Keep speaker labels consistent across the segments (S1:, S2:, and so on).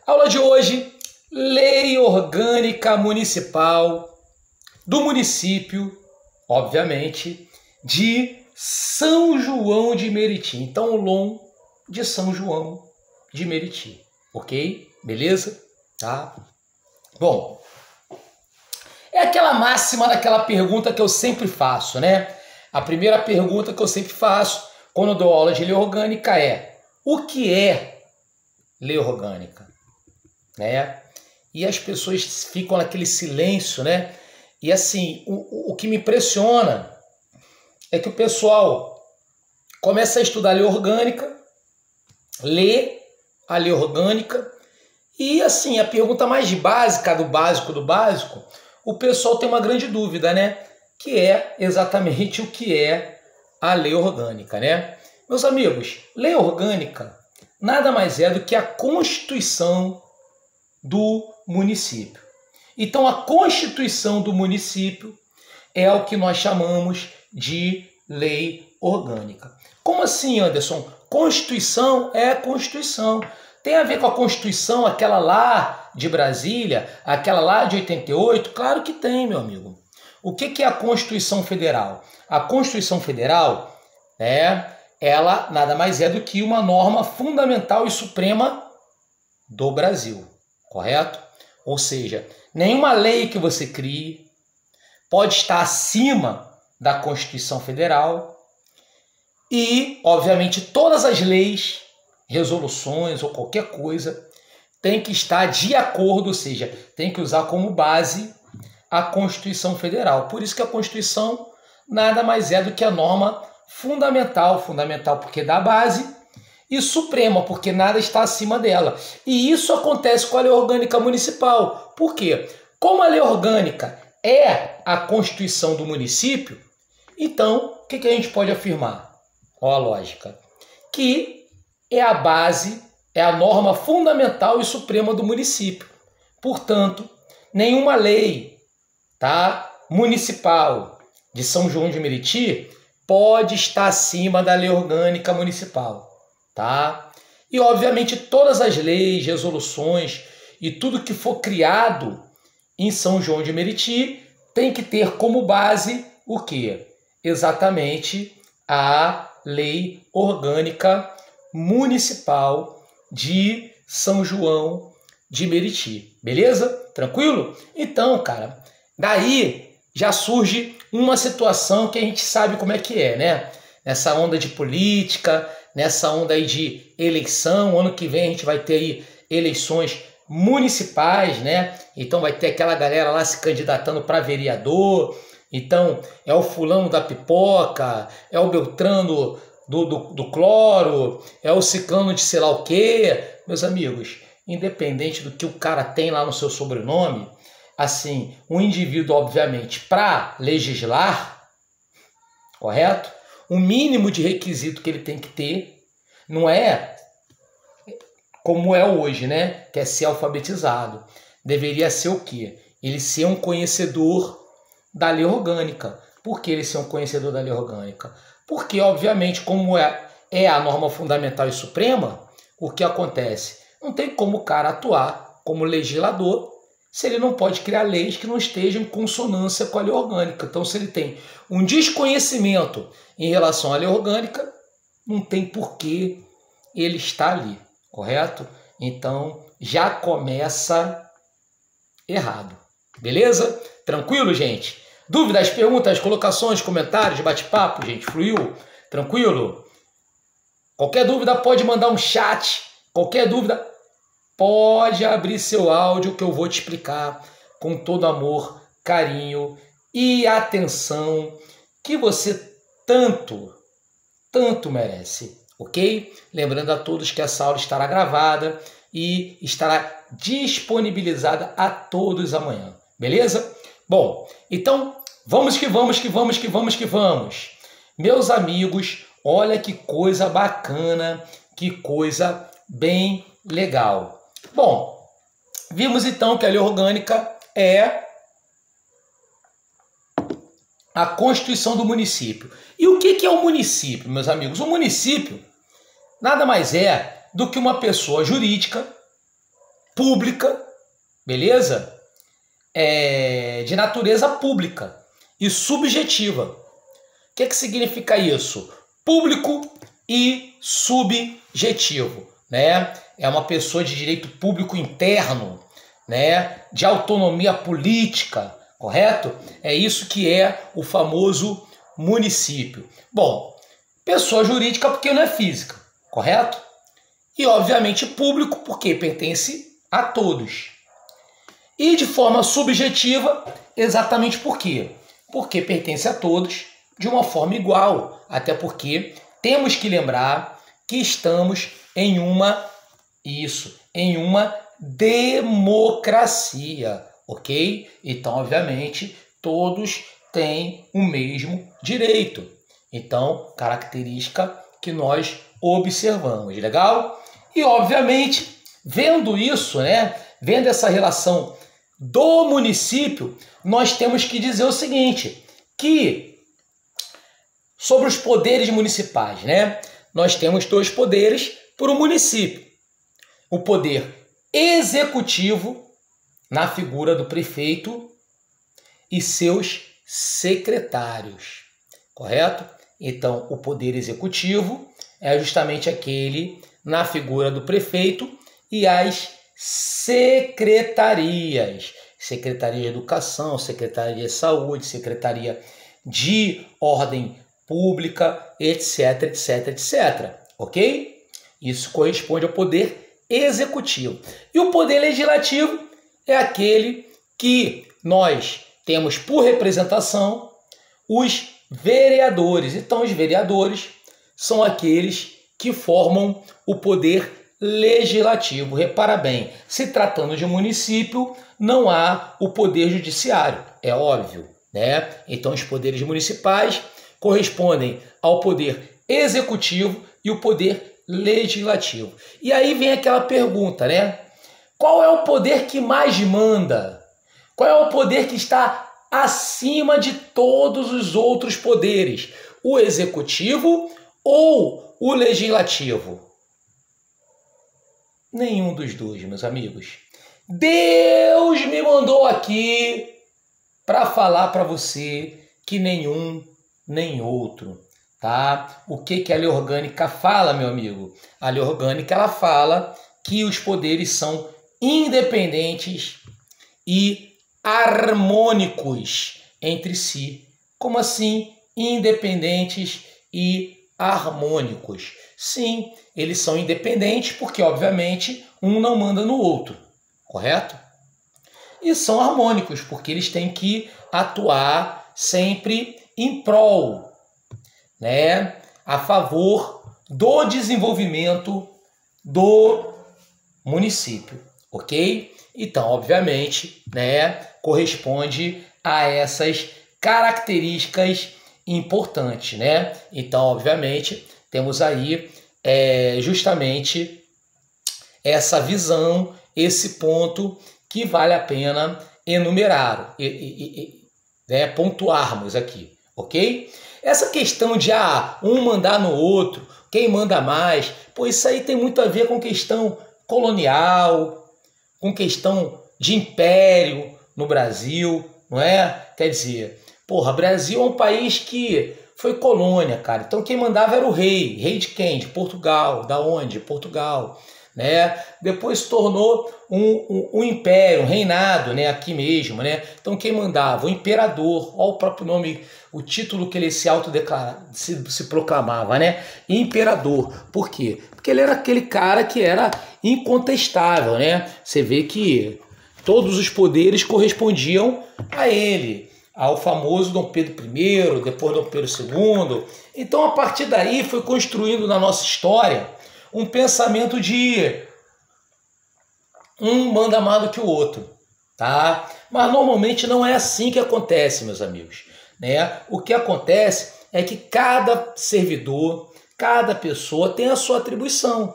S1: Aula de hoje, Lei Orgânica Municipal do município, obviamente, de São João de Meriti. Então, o LOM de São João de Meriti, ok? Beleza? Tá? Bom, é aquela máxima daquela pergunta que eu sempre faço, né? A primeira pergunta que eu sempre faço quando eu dou aula de lei orgânica é: o que é lei orgânica? Né? E as pessoas ficam naquele silêncio, né? E assim, o que me impressiona é que o pessoal começa a estudar a lei orgânica, lê a lei orgânica, e assim, a pergunta mais básica do básico, o pessoal tem uma grande dúvida, né? Que é exatamente o que é a lei orgânica, né? Meus amigos, lei orgânica nada mais é do que a Constituição do município. Então, a Constituição do município é o que nós chamamos de lei orgânica. Como assim, Anderson? Constituição é Constituição. Tem a ver com a Constituição, aquela lá de Brasília, aquela lá de 88? Claro que tem, meu amigo. O que é a Constituição Federal? A Constituição Federal, ela nada mais é do que uma norma fundamental e suprema do Brasil, correto? Ou seja, nenhuma lei que você crie pode estar acima da Constituição Federal e, obviamente, todas as leis, resoluções ou qualquer coisa tem que estar de acordo, ou seja, tem que usar como base a Constituição Federal. Por isso que a Constituição nada mais é do que a norma fundamental porque dá base, e suprema, porque nada está acima dela. E isso acontece com a lei orgânica municipal. Por quê? Como a lei orgânica é a Constituição do município, então, o que a gente pode afirmar? Olha a lógica. Que é a base, é a norma fundamental e suprema do município. Portanto, nenhuma lei municipal de São João de Meriti pode estar acima da lei orgânica municipal. E, obviamente, todas as leis, resoluções e tudo que for criado em São João de Meriti tem que ter como base o quê? Exatamente a lei orgânica municipal de São João de Meriti. Beleza? Tranquilo? Então, cara, daí já surge uma situação que a gente sabe como é que é, né? Nessa onda de política, nessa onda aí de eleição, ano que vem a gente vai ter aí eleições municipais, né? Então vai ter aquela galera lá se candidatando para vereador. Então é o fulano da pipoca, é o beltrano do cloro, é o ciclano de sei lá o quê. Meus amigos, independente do que o cara tem lá no seu sobrenome, assim, o indivíduo, obviamente, para legislar, correto? O mínimo de requisito que ele tem que ter não é como é hoje, né? Que é ser alfabetizado. Deveria ser o quê? Ele ser um conhecedor da lei orgânica. Por que ele ser um conhecedor da lei orgânica? Porque, obviamente, como é a norma fundamental e suprema, o que acontece? Não tem como o cara atuar como legislador se ele não pode criar leis que não estejam em consonância com a lei orgânica. Então, se ele tem um desconhecimento em relação à lei orgânica, não tem por que ele estar ali, correto? Então, já começa errado. Beleza? Tranquilo, gente? Dúvidas, perguntas, colocações, comentários, bate-papo, gente? Fluiu? Tranquilo? Qualquer dúvida pode mandar um chat. Qualquer dúvida pode abrir seu áudio que eu vou te explicar com todo amor, carinho e atenção que você tanto merece, ok? Lembrando a todos que essa aula estará gravada e estará disponibilizada a todos amanhã, beleza? Bom, então vamos que vamos. Meus amigos, olha que coisa bacana, que coisa bem legal. Bom, vimos então que a lei orgânica é a Constituição do município. E o que é o município, meus amigos? O município nada mais é do que uma pessoa jurídica, pública, beleza? De natureza pública e subjetiva. O que significa isso? Público e subjetivo, né? É uma pessoa de direito público interno, né? De autonomia política, correto? É isso que é o famoso município. Bom, pessoa jurídica porque não é física, correto? E obviamente público porque pertence a todos. E de forma subjetiva, exatamente por quê? Porque pertence a todos de uma forma igual, até porque temos que lembrar que estamos em uma democracia, ok? Então, obviamente, todos têm o mesmo direito. Então, característica que nós observamos, legal? E, obviamente, vendo isso, né? Vendo essa relação do município, nós temos que dizer o seguinte, que sobre os poderes municipais, né? Nós temos dois poderes para o município. O poder executivo, na figura do prefeito e seus secretários, correto? Então, o poder executivo é justamente aquele na figura do prefeito e as secretarias. Secretaria de Educação, Secretaria de Saúde, Secretaria de Ordem Pública, etc, etc, etc. Ok? Isso corresponde ao poder executivo. E o poder legislativo é aquele que nós temos por representação os vereadores. Então, os vereadores são aqueles que formam o poder legislativo. Repara bem, se tratando de um município, não há o poder judiciário, é óbvio, né? Então, os poderes municipais correspondem ao poder executivo e o poder legislativo. E aí vem aquela pergunta, né? Qual é o poder que mais manda? Qual é o poder que está acima de todos os outros poderes? O executivo ou o legislativo? Nenhum dos dois, meus amigos. Deus me mandou aqui para falar para você que nenhum nem outro, tá? O que a lei orgânica fala, meu amigo? A lei orgânica ela fala que os poderes são independentes e harmônicos entre si. Como assim? Independentes e harmônicos. Sim, eles são independentes porque, obviamente, um não manda no outro, correto? E são harmônicos porque eles têm que atuar sempre em prol, né, a favor do desenvolvimento do município, ok? Então, obviamente, né, corresponde a essas características importantes, né? Então, obviamente, temos aí justamente essa visão, esse ponto que vale a pena enumerar, né, pontuarmos aqui, ok? Essa questão de um mandar no outro, quem manda mais, pô, isso aí tem muito a ver com questão colonial, com questão de império no Brasil, não é? Quer dizer, porra, Brasil é um país que foi colônia, cara. Então quem mandava era o rei. Rei de quem? De Portugal. Da onde? Portugal. Né? Depois se tornou um império, um reinado, né? Aqui mesmo, né? Então quem mandava? O imperador. Olha o próprio nome, o título que ele se autodeclarava, se proclamava, né? Imperador. Por quê? Porque ele era aquele cara que era incontestável, né? Você vê que todos os poderes correspondiam a ele, ao famoso Dom Pedro I, depois Dom Pedro II. Então, a partir daí, foi construindo na nossa história um pensamento de um manda mais do que o outro, tá? Mas normalmente não é assim que acontece, meus amigos, né? O que acontece é que cada servidor, cada pessoa tem a sua atribuição.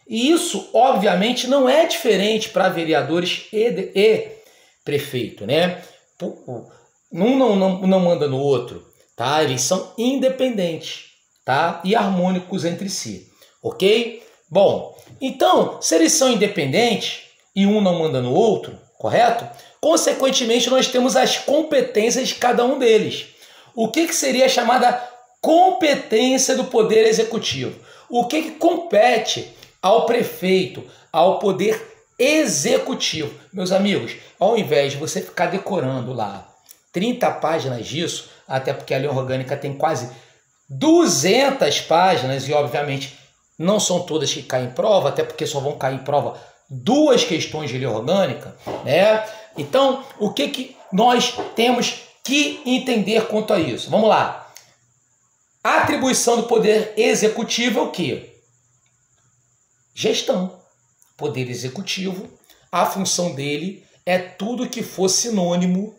S1: E isso, obviamente, não é diferente para vereadores e prefeito, né? Um não manda no outro, tá? Eles são independentes, tá? E harmônicos entre si, ok? Bom, então, se eles são independentes e um não manda no outro, correto? Consequentemente, nós temos as competências de cada um deles. O que seria a chamada competência do Poder Executivo? O que compete ao prefeito, ao Poder Executivo? Meus amigos, ao invés de você ficar decorando lá 30 páginas disso, até porque a lei orgânica tem quase 200 páginas e, obviamente, não são todas que caem em prova, até porque só vão cair em prova 2 questões de lei orgânica, né? Então, o que nós temos que entender quanto a isso? Vamos lá. A atribuição do Poder Executivo é o quê? Gestão. Poder Executivo, a função dele é tudo que for sinônimo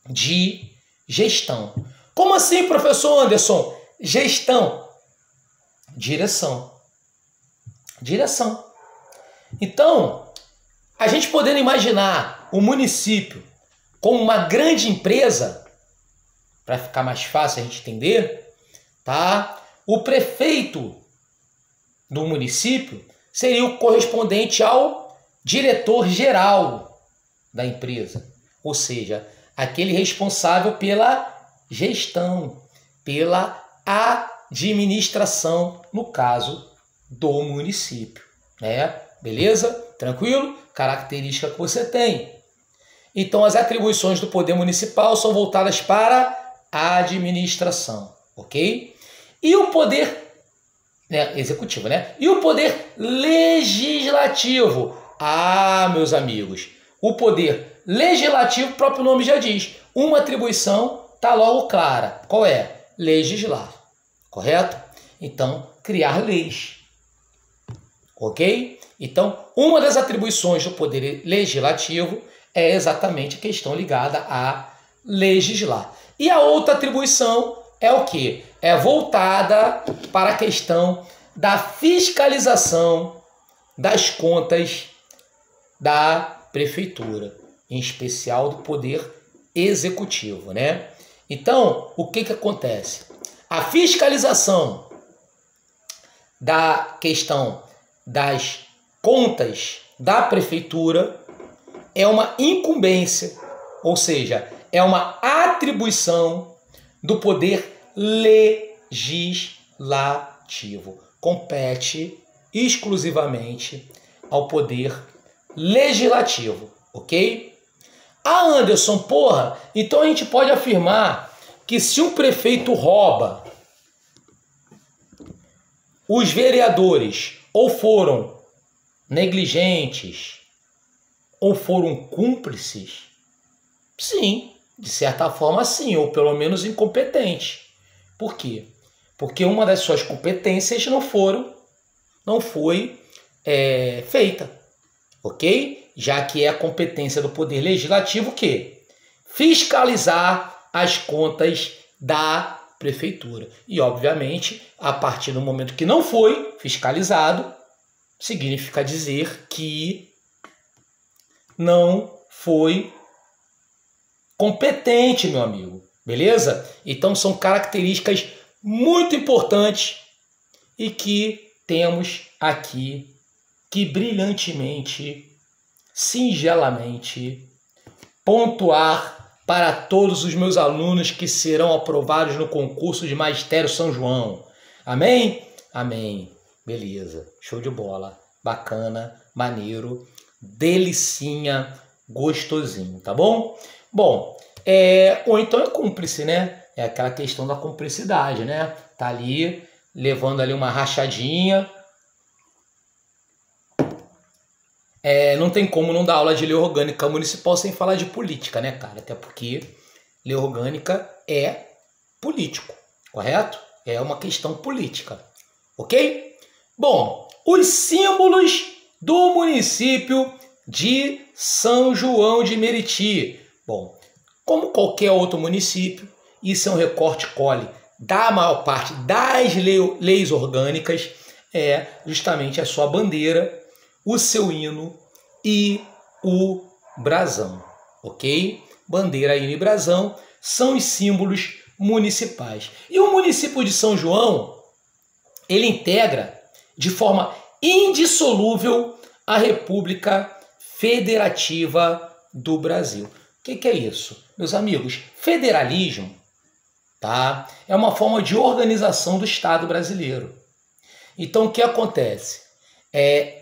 S1: de gestão. Como assim, professor Anderson? Gestão. Direção. Direção. Então, a gente podendo imaginar o município como uma grande empresa, para ficar mais fácil a gente entender, tá? O prefeito do município seria o correspondente ao diretor-geral da empresa, ou seja, aquele responsável pela gestão, pela administração, no caso do município, né? Beleza? Tranquilo? Característica que você tem. Então, as atribuições do poder municipal são voltadas para a administração, ok? E o poder executivo, né? E o poder legislativo? Ah, meus amigos, o poder legislativo, o próprio nome já diz, uma atribuição está logo clara. Qual é? Legislar, correto? Então, criar leis, ok? Então, uma das atribuições do poder legislativo é exatamente a questão ligada a legislar. E a outra atribuição é o quê? É voltada para a questão da fiscalização das contas da prefeitura, em especial do poder executivo, né? Então, o que acontece? A fiscalização da questão das contas da prefeitura é uma incumbência, ou seja, é uma atribuição do poder legislativo. Compete exclusivamente ao poder legislativo, ok? Ah, Anderson, porra, então a gente pode afirmar que se um prefeito rouba, os vereadores ou foram negligentes ou foram cúmplices? Sim, de certa forma sim, ou pelo menos incompetentes. Por quê? Porque uma das suas competências não foi feita, ok? Já que é a competência do Poder Legislativo que fiscalizar as contas da prefeitura. E, obviamente, a partir do momento que não foi fiscalizado, significa dizer que não foi competente, meu amigo. Beleza? Então, são características muito importantes e que temos aqui que brilhantemente, singelamente, pontuar para todos os meus alunos que serão aprovados no concurso de Magistério São João. Amém? Amém. Beleza. Show de bola. Bacana, maneiro, delicinha, gostosinho, tá bom? Bom, ou então é cúmplice, né? É aquela questão da cumplicidade, né? Tá ali, levando ali uma rachadinha. Não tem como não dar aula de lei orgânica municipal sem falar de política, né, cara? Até porque lei orgânica é político, correto? É uma questão política, ok? Bom, os símbolos do município de São João de Meriti. Bom, como qualquer outro município, isso é um recorte-cole da maior parte das leis orgânicas, é justamente a sua bandeira, o seu hino e o brasão, ok? Bandeira, hino e brasão são os símbolos municipais. E o município de São João, ele integra de forma indissolúvel a República Federativa do Brasil. O que é isso? Meus amigos, federalismo, tá? É uma forma de organização do Estado brasileiro. Então, o que acontece?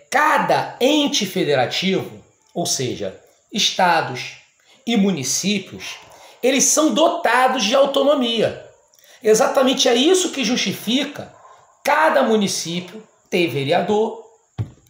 S1: Cada ente federativo, ou seja, estados e municípios, eles são dotados de autonomia. Exatamente é isso que justifica cada município ter vereador,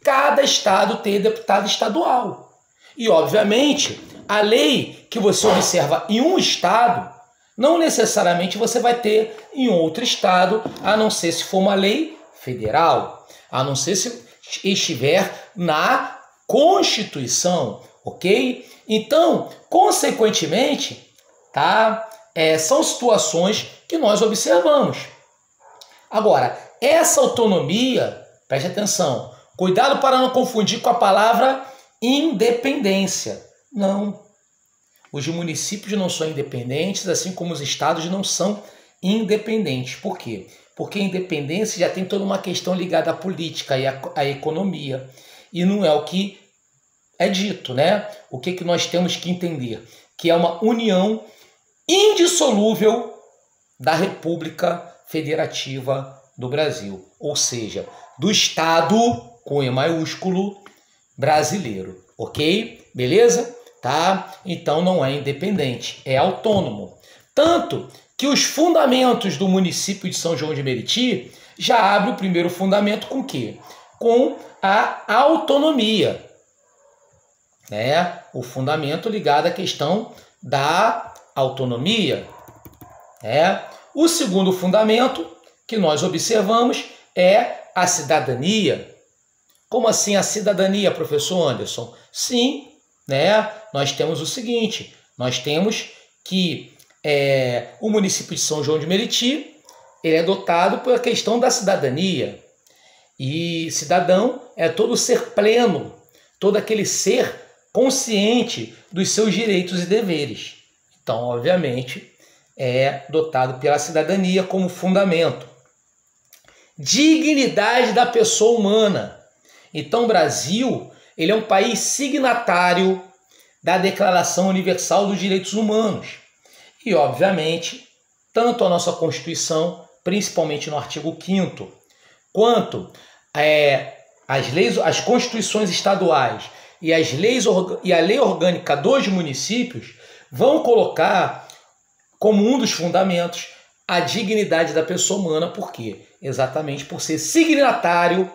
S1: cada estado ter deputado estadual. E, obviamente, a lei que você observa em um estado, não necessariamente você vai ter em outro estado, a não ser se for uma lei federal, a não ser se estiver na Constituição, ok? Então, consequentemente, tá? São situações que nós observamos. Agora, essa autonomia, preste atenção, cuidado para não confundir com a palavra independência. Não. Os municípios não são independentes, assim como os estados não são independentes. Por quê? Porque a independência já tem toda uma questão ligada à política e à economia. E não é o que é dito, né? O que nós temos que entender? Que é uma união indissolúvel da República Federativa do Brasil. Ou seja, do Estado, com E maiúsculo, brasileiro. Ok? Beleza? Tá? Então não é independente, é autônomo. Tanto que os fundamentos do município de São João de Meriti já abre o primeiro fundamento com o quê? Com a autonomia. Né? O fundamento ligado à questão da autonomia. Né? O segundo fundamento que nós observamos é a cidadania. Como assim a cidadania, professor Anderson? Sim, né? Nós temos o seguinte, nós temos que o município de São João de Meriti, ele é dotado pela questão da cidadania. E cidadão é todo ser pleno, todo aquele ser consciente dos seus direitos e deveres. Então, obviamente, é dotado pela cidadania como fundamento. Dignidade da pessoa humana. Então, o Brasil, ele é um país signatário da Declaração Universal dos Direitos Humanos. E, obviamente, tanto a nossa Constituição, principalmente no artigo 5º, quanto as constituições estaduais e a lei orgânica dos municípios vão colocar como um dos fundamentos a dignidade da pessoa humana. Por quê? Exatamente por ser signatário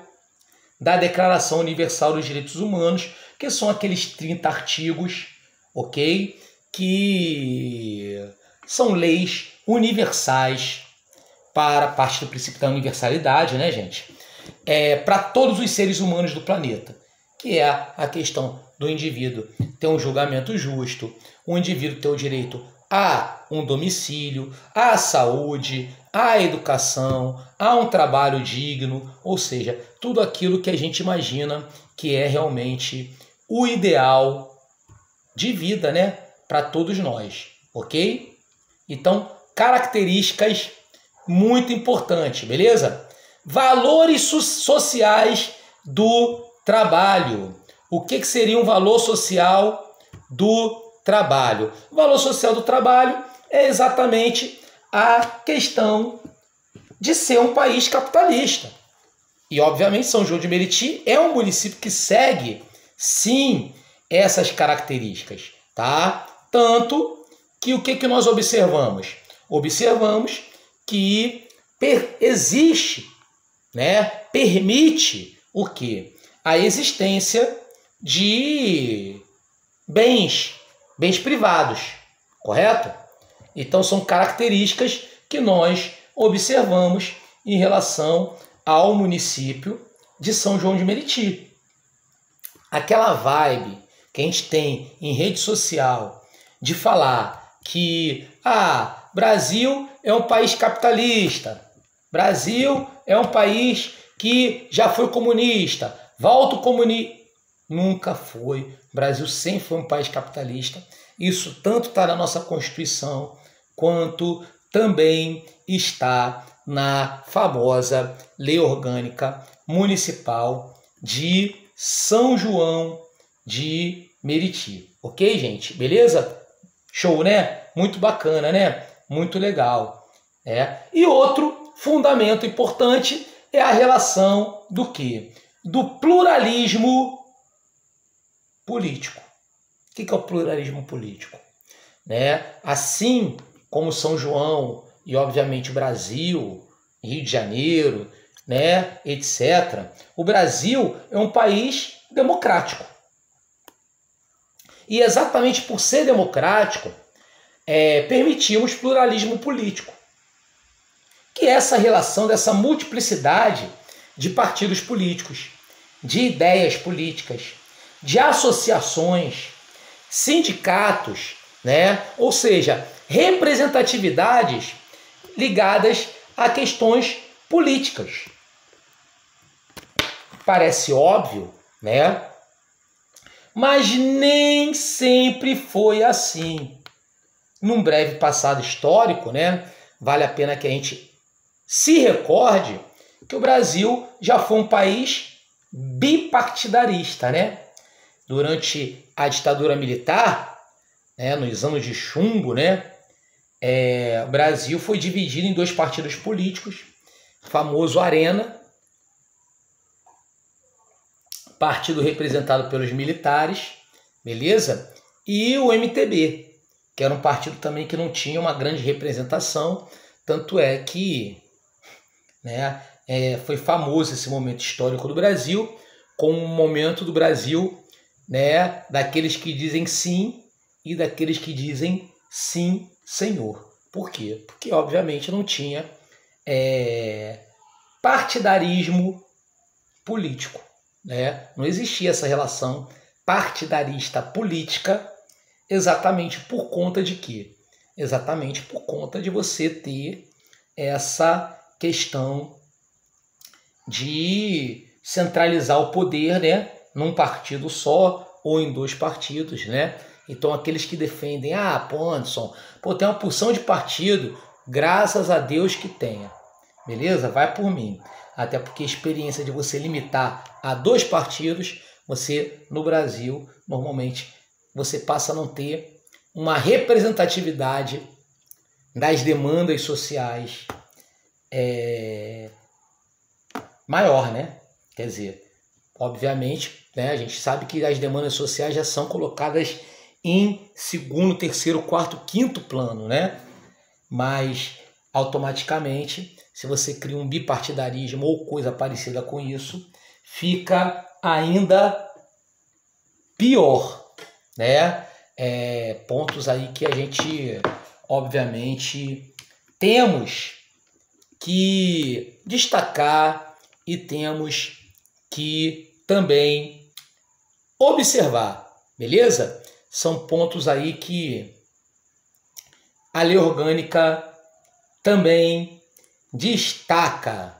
S1: da Declaração Universal dos Direitos Humanos, que são aqueles 30 artigos, ok? Que são leis universais para parte do princípio da universalidade, né, gente? Para todos os seres humanos do planeta, que é a questão do indivíduo ter um julgamento justo, o indivíduo ter o direito a um domicílio, à saúde, à educação, a um trabalho digno, ou seja, tudo aquilo que a gente imagina que é realmente o ideal de vida, né, para todos nós, ok? Então, características muito importantes, beleza? Valores sociais do trabalho. O que seria um valor social do trabalho? O valor social do trabalho é exatamente a questão de ser um país capitalista. E, obviamente, São João de Meriti é um município que segue, sim, essas características, tá? Tanto que o que nós observamos? Observamos que existe, né, permite o quê? A existência de bens privados, correto? Então são características que nós observamos em relação ao município de São João de Meriti. Aquela vibe que a gente tem em rede social de falar que Brasil é um país capitalista, Brasil é um país que já foi comunista, volta o comunismo. Nunca foi. O Brasil sempre foi um país capitalista. Isso tanto está na nossa Constituição, quanto também está na famosa Lei Orgânica Municipal de São João de Meriti. Ok, gente? Beleza? Show, né? Muito bacana, né? Muito legal. E outro fundamento importante é a relação do quê? Do pluralismo político. O que é o pluralismo político? Assim como São João e, obviamente, o Brasil, Rio de Janeiro, etc., o Brasil é um país democrático. E exatamente por ser democrático, permitimos pluralismo político, que é essa relação dessa multiplicidade de partidos políticos, de ideias políticas, de associações, sindicatos, ou seja, representatividades ligadas a questões políticas. Parece óbvio, mas nem sempre foi assim. Num breve passado histórico, vale a pena que a gente se recorde que o Brasil já foi um país bipartidarista, Durante a ditadura militar, nos anos de chumbo, o Brasil foi dividido em dois partidos políticos, o famoso Arena, partido representado pelos militares, beleza? E o MTB, que era um partido também que não tinha uma grande representação, tanto é que foi famoso esse momento histórico do Brasil, como um momento do Brasil daqueles que dizem sim e daqueles que dizem sim, senhor. Por quê? Porque, obviamente, não tinha partidarismo político. Não existia essa relação partidarista política exatamente por conta de quê? Exatamente por conta de você ter essa questão de centralizar o poder num partido só ou em dois partidos. Então aqueles que defendem, Anderson, tem uma porção de partido, graças a Deus que tenha. Beleza? Vai por mim. Até porque a experiência de você limitar a dois partidos, você, no Brasil, normalmente, você passa a não ter uma representatividade das demandas sociais maior, Quer dizer, obviamente, a gente sabe que as demandas sociais já são colocadas em segundo, terceiro, quarto, quinto plano, Mas, automaticamente, se você cria um bipartidarismo ou coisa parecida com isso, fica ainda pior, pontos aí que a gente, obviamente, temos que destacar e temos que também observar, beleza? São pontos aí que a lei orgânica também destaca.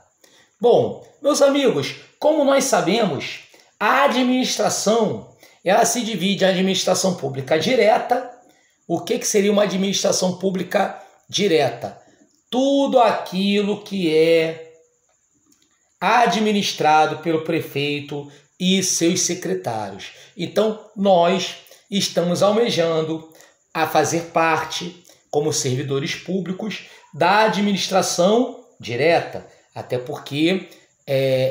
S1: Bom, meus amigos, como nós sabemos, a administração ela se divide em administração pública direta. O que seria uma administração pública direta? Tudo aquilo que é administrado pelo prefeito e seus secretários. Então, nós estamos almejando a fazer parte, como servidores públicos, da administração direta, até porque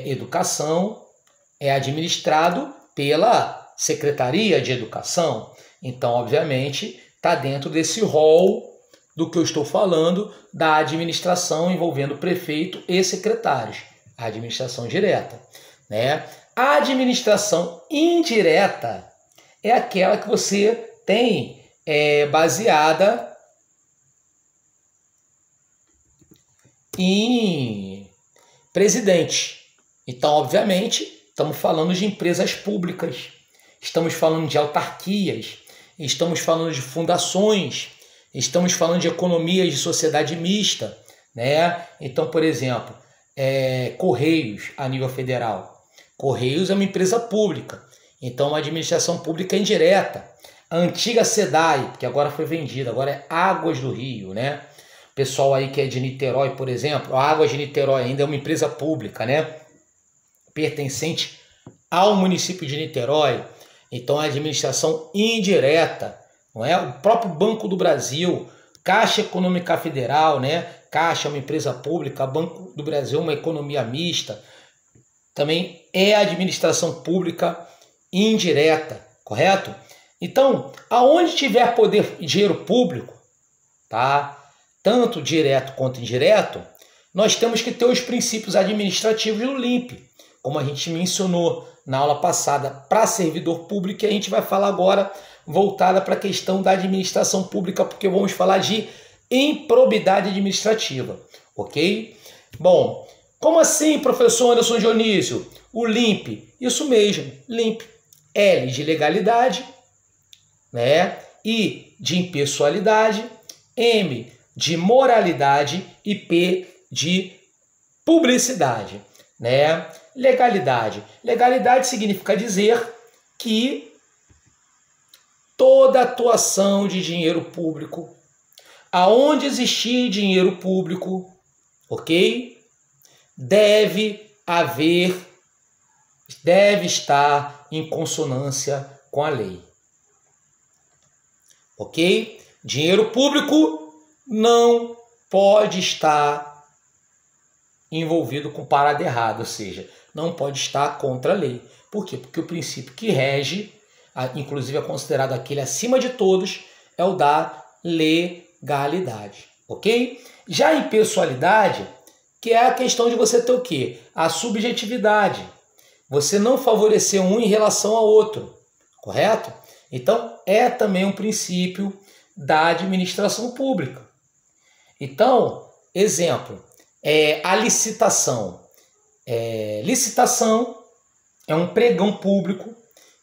S1: educação é administrado pela Secretaria de Educação. Então, obviamente, está dentro desse rol do que eu estou falando, da administração envolvendo prefeito e secretários, a administração direta. A administração indireta é aquela que você tem baseada em presidente. Então, obviamente, estamos falando de empresas públicas, estamos falando de autarquias, estamos falando de fundações, estamos falando de economias de sociedade mista, Então, por exemplo, Correios a nível federal. Correios é uma empresa pública, então uma administração pública indireta. A antiga SEDAI, que agora foi vendida, agora é Águas do Rio, Pessoal aí que é de Niterói, por exemplo, a Águas de Niterói ainda é uma empresa pública, pertencente ao município de Niterói, então a administração indireta, não é? O próprio Banco do Brasil, Caixa Econômica Federal, né? Caixa é uma empresa pública, Banco do Brasil é uma economia mista, também é administração pública indireta, correto? Então, aonde tiver poder e dinheiro público, tá? Tanto direto quanto indireto, nós temos que ter os princípios administrativos do LIMP, como a gente mencionou na aula passada para servidor público, e a gente vai falar agora voltada para a questão da administração pública, porque vamos falar de improbidade administrativa, ok? Bom, como assim, professor Anderson Dionísio? O LIMP, isso mesmo, LIMP, L de legalidade, né? I de impessoalidade, M de moralidade e P de publicidade, né? Legalidade. Legalidade significa dizer que toda atuação de dinheiro público, aonde existir dinheiro público, ok? Deve estar em consonância com a lei. Ok? Dinheiro público não pode estar envolvido com parada errada, ou seja, não pode estar contra a lei. Por quê? Porque o princípio que rege, inclusive é considerado aquele acima de todos, é o da legalidade. Ok? Já a impessoalidade, que é a questão de você ter o quê? A subjetividade. Você não favorecer um em relação ao outro, correto? Então, é também um princípio da administração pública. Então, exemplo, a licitação. Licitação é um pregão público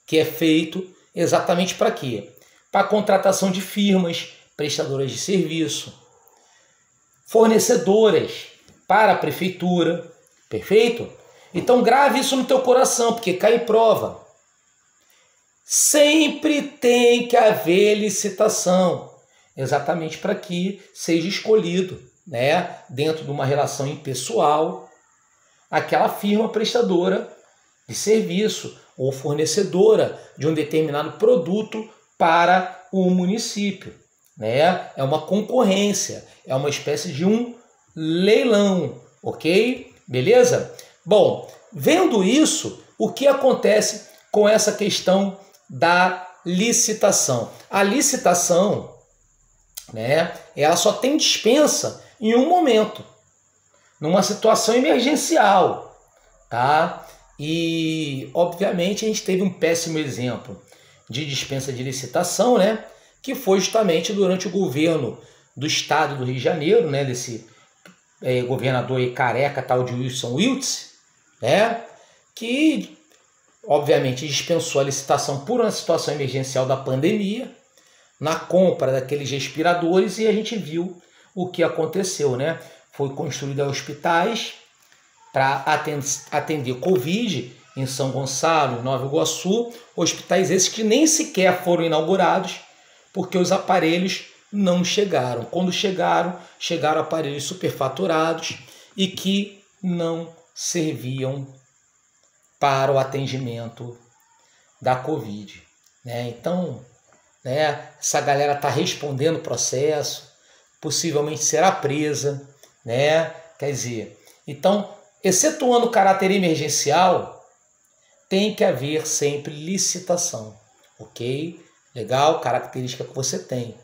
S1: que é feito exatamente para quê? Para a contratação de firmas, prestadoras de serviço, fornecedoras para a prefeitura, perfeito? Então grave isso no teu coração, porque cai em prova. Sempre tem que haver licitação, exatamente para que seja escolhido, né, dentro de uma relação impessoal, aquela firma prestadora de serviço ou fornecedora de um determinado produto para o município, né? É uma concorrência, é uma espécie de um leilão, ok? Beleza? Bom, vendo isso, o que acontece com essa questão da licitação? A licitação, né, ela só tem dispensa em um momento, numa situação emergencial, tá? E, obviamente, a gente teve um péssimo exemplo de dispensa de licitação, né, que foi justamente durante o governo do estado do Rio de Janeiro, né, desse governador aí careca, tal de Wilson Witzel, né, que, obviamente, dispensou a licitação por uma situação emergencial da pandemia, na compra daqueles respiradores, e a gente viu o que aconteceu, né? Foi construído hospitais para atender Covid em São Gonçalo, em Nova Iguaçu, hospitais esses que nem sequer foram inaugurados porque os aparelhos não chegaram. Quando chegaram aparelhos superfaturados e que não serviam para o atendimento da Covid, né? Então, né, essa galera está respondendo o processo, possivelmente será presa, né? Quer dizer, então, excetuando o caráter emergencial, tem que haver sempre licitação, ok? Legal, característica que você tem.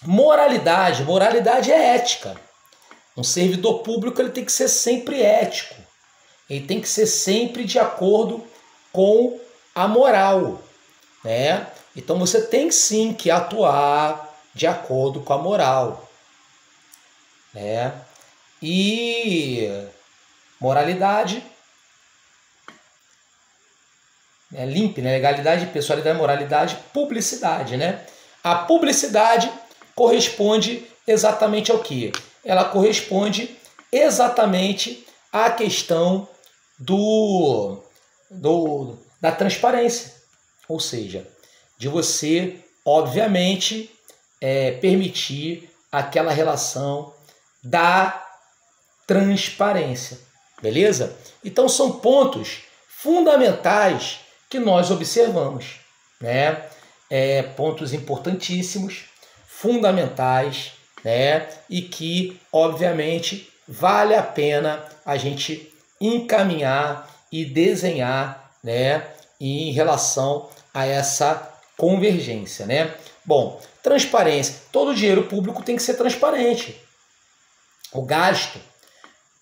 S1: Moralidade é ética. Um servidor público ele tem que ser sempre ético, ele tem que ser sempre de acordo com a moral, né? Então você tem sim que atuar de acordo com a moral, né? E moralidade, LIMP, né? Legalidade, pessoalidade, moralidade, publicidade, né? A publicidade corresponde exatamente ao quê? Ela corresponde exatamente à questão da transparência, ou seja, de você, obviamente, permitir aquela relação da transparência, beleza? Então são pontos fundamentais que nós observamos, né? Pontos importantíssimos, fundamentais, né? E que, obviamente, vale a pena a gente encaminhar e desenhar, né? Em relação a essa convergência, né? Bom, transparência. Todo dinheiro público tem que ser transparente. O gasto,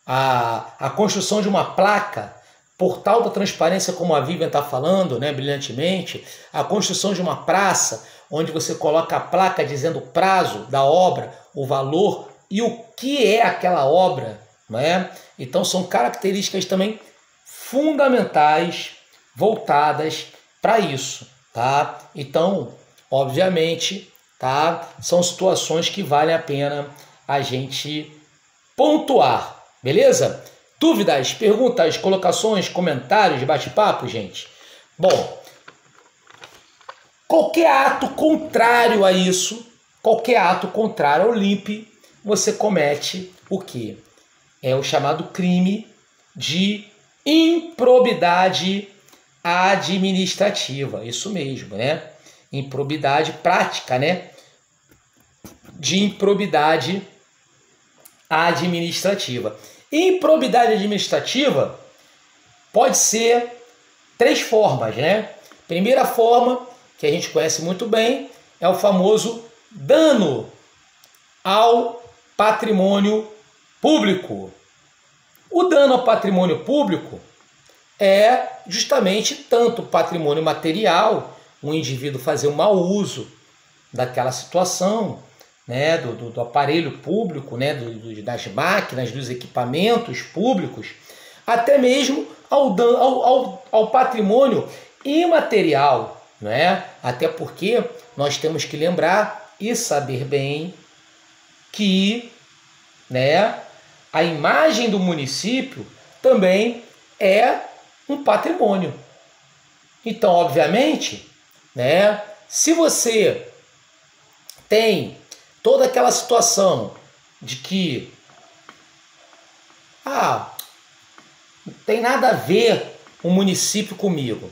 S1: a construção de uma placa, portal da transparência, como a Vivian está falando, né, brilhantemente, a construção de uma praça, onde você coloca a placa dizendo o prazo da obra, o valor e o que é aquela obra, não é? Então são características também fundamentais voltadas para isso, tá? Então, obviamente, tá? São situações que valem a pena a gente pontuar, beleza? Dúvidas, perguntas, colocações, comentários, bate-papo, gente? Bom, qualquer ato contrário a isso, qualquer ato contrário ao LIMP, você comete o quê? É o chamado crime de improbidade administrativa. Isso mesmo, né? Improbidade prática, né? De improbidade administrativa. Improbidade administrativa pode ser 3 formas, né? Primeira forma, que a gente conhece muito bem, é o famoso dano ao patrimônio público. O dano ao patrimônio público é justamente tanto patrimônio material, um indivíduo fazer um mau uso daquela situação, né, do aparelho público, né, das máquinas, dos equipamentos públicos, até mesmo ao patrimônio imaterial, né? Até porque nós temos que lembrar e saber bem que, né, a imagem do município também é um patrimônio. Então, obviamente, né, se você tem toda aquela situação de que não tem nada a ver o município comigo,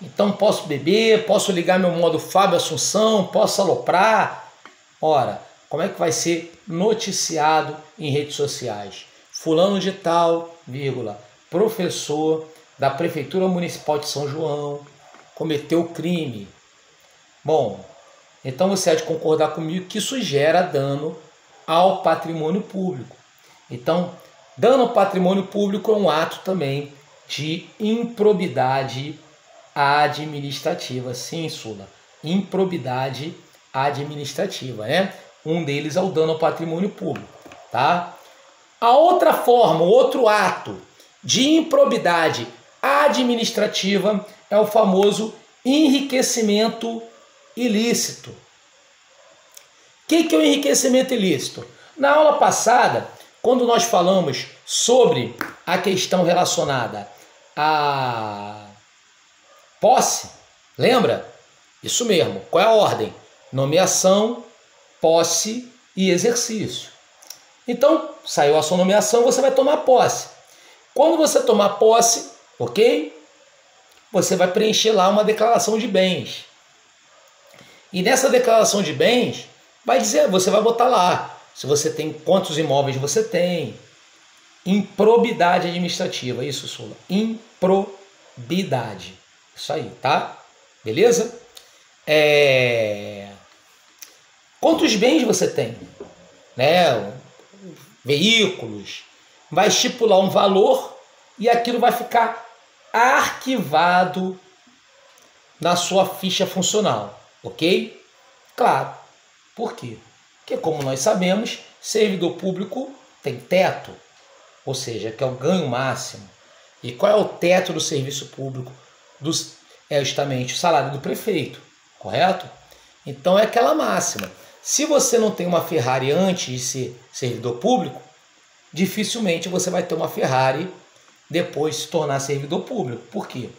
S1: então posso beber, posso ligar meu modo Fábio Assunção, posso aloprar. Ora, como é que vai ser noticiado em redes sociais? Fulano de tal, vírgula, professor da Prefeitura Municipal de São João, cometeu crime. Bom, então você há de concordar comigo que isso gera dano ao patrimônio público. Então, dano ao patrimônio público é um ato também de improbidade administrativa. Sim, Sula, improbidade administrativa, né? Um deles é o dano ao patrimônio público, tá? A outra forma, o outro ato de improbidade administrativa é o famoso enriquecimento ilícito. O que é o enriquecimento ilícito? Na aula passada, quando nós falamos sobre a questão relacionada à posse, lembra? Isso mesmo. Qual é a ordem? Nomeação, posse e exercício. Então, saiu a sua nomeação, você vai tomar posse. Quando você tomar posse, ok? Você vai preencher lá uma declaração de bens. E nessa declaração de bens, vai dizer, você vai botar lá, se você tem, quantos imóveis você tem. Improbidade administrativa, isso, Sula. Improbidade. Isso aí, tá? Beleza? Quantos bens você tem? Né? Veículos. Vai estipular um valor e aquilo vai ficar arquivado na sua ficha funcional. Ok? Claro. Por quê? Porque, como nós sabemos, servidor público tem teto, ou seja, que é o ganho máximo. E qual é o teto do serviço público? É justamente o salário do prefeito, correto? Então é aquela máxima. Se você não tem uma Ferrari antes de ser servidor público, dificilmente você vai ter uma Ferrari depois de se tornar servidor público. Por quê?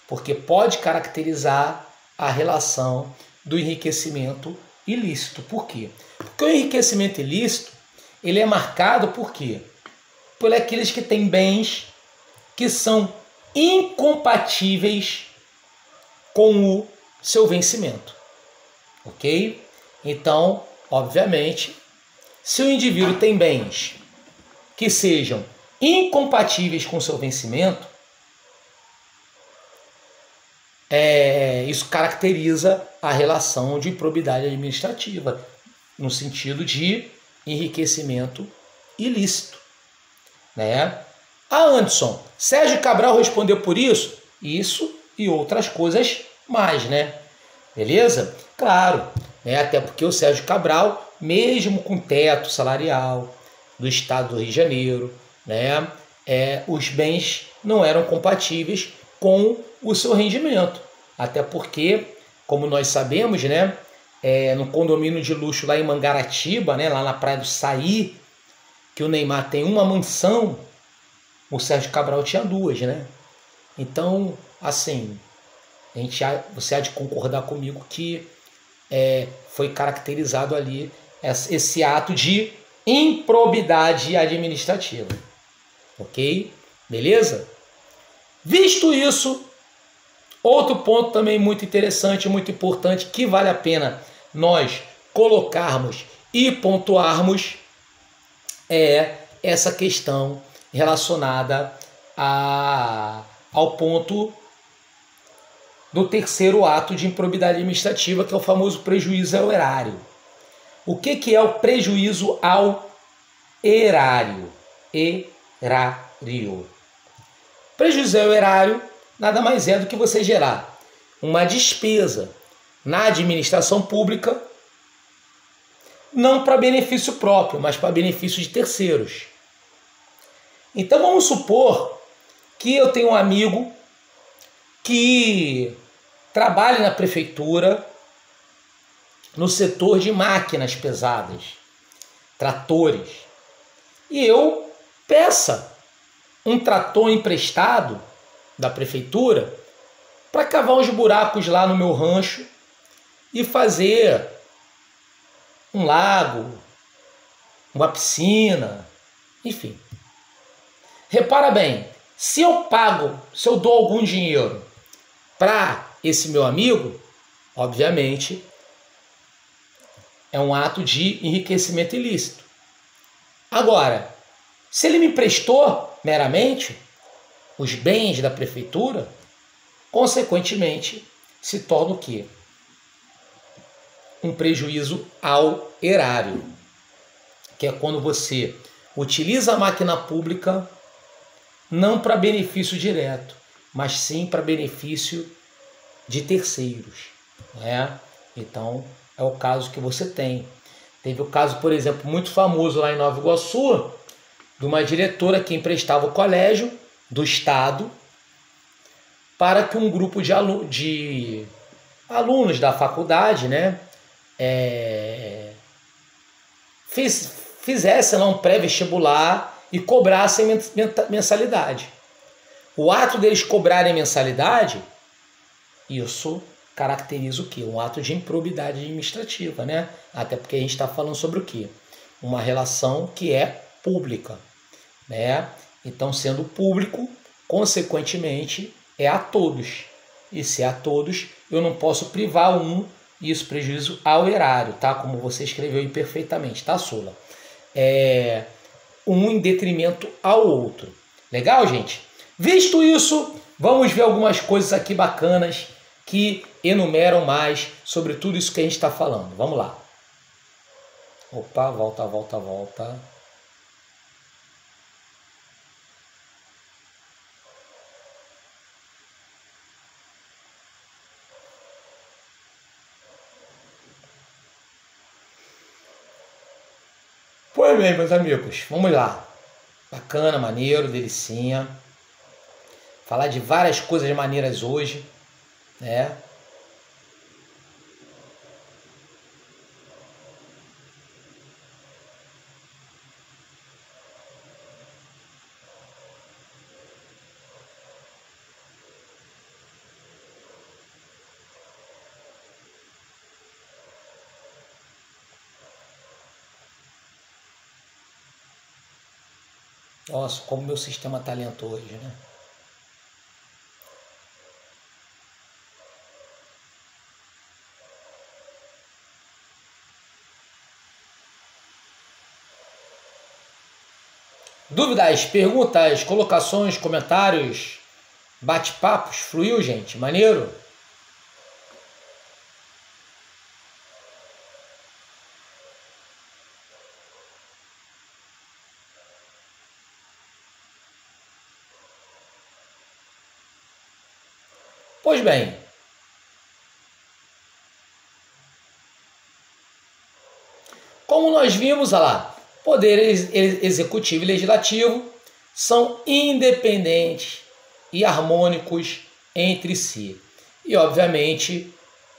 S1: Porque pode caracterizar a relação do enriquecimento ilícito. Por quê? Porque o enriquecimento ilícito, ele é marcado por quê? por aqueles que têm bens que são incompatíveis com o seu vencimento, ok? Então, obviamente, se o indivíduo tem bens que sejam incompatíveis com o seu vencimento, isso caracteriza a relação de improbidade administrativa, no sentido de enriquecimento ilícito, né? Anderson, Sérgio Cabral respondeu por isso? Isso e outras coisas mais, né? Beleza? Claro, né? Até porque o Sérgio Cabral, mesmo com teto salarial do estado do Rio de Janeiro, né? Os bens não eram compatíveis com o seu rendimento. Até porque, como nós sabemos, né? No condomínio de luxo lá em Mangaratiba, né? Lá na Praia do Saí, que o Neymar tem uma mansão, o Sérgio Cabral tinha duas, né? Então, assim, você há de concordar comigo que foi caracterizado ali esse ato de improbidade administrativa. Ok? Beleza? Visto isso, outro ponto também muito interessante, muito importante, que vale a pena nós colocarmos e pontuarmos é essa questão relacionada ao ponto do terceiro ato de improbidade administrativa, que é o famoso prejuízo ao erário. O que é o prejuízo ao erário? Erário. Prejuízo ao erário nada mais é do que você gerar uma despesa na administração pública, não para benefício próprio, mas para benefício de terceiros. Então vamos supor que eu tenho um amigo que trabalha na prefeitura no setor de máquinas pesadas, tratores, e eu peça um trator emprestado da prefeitura para cavar uns buracos lá no meu rancho e fazer um lago, uma piscina, enfim. Repara bem, se eu dou algum dinheiro para esse meu amigo, obviamente é um ato de enriquecimento ilícito. Agora, se ele me emprestou meramente os bens da prefeitura, consequentemente se torna o quê? Um prejuízo ao erário, que é quando você utiliza a máquina pública não para benefício direto, mas sim para benefício de terceiros, né? Então, é o caso que você tem. Teve o caso, por exemplo, muito famoso lá em Nova Iguaçu, de uma diretora que emprestava o colégio do Estado para que um grupo de alunos da faculdade, né, fizessem lá um pré-vestibular e cobrassem mensalidade. O ato deles cobrarem mensalidade, isso caracteriza o quê? Um ato de improbidade administrativa, né? Até porque a gente está falando sobre o quê? Uma relação que é pública, né? Então, sendo público, consequentemente, é a todos. E se é a todos, eu não posso privar isso prejuízo ao erário, tá? Como você escreveu aí perfeitamente, tá, Sula? Um em detrimento ao outro. Legal, gente? Visto isso, vamos ver algumas coisas aqui bacanas que enumeram mais sobre tudo isso que a gente está falando. Vamos lá. Opa, volta. Pois bem, meus amigos, vamos lá. Bacana, maneiro, delicinha. Falar de várias coisas maneiras hoje, né? Nossa, como meu sistema tá lento hoje, né? Dúvidas, perguntas, colocações, comentários, bate-papos, fluiu, gente? Maneiro? Pois bem, como nós vimos, olha lá, poder executivo e legislativo são independentes e harmônicos entre si. E, obviamente,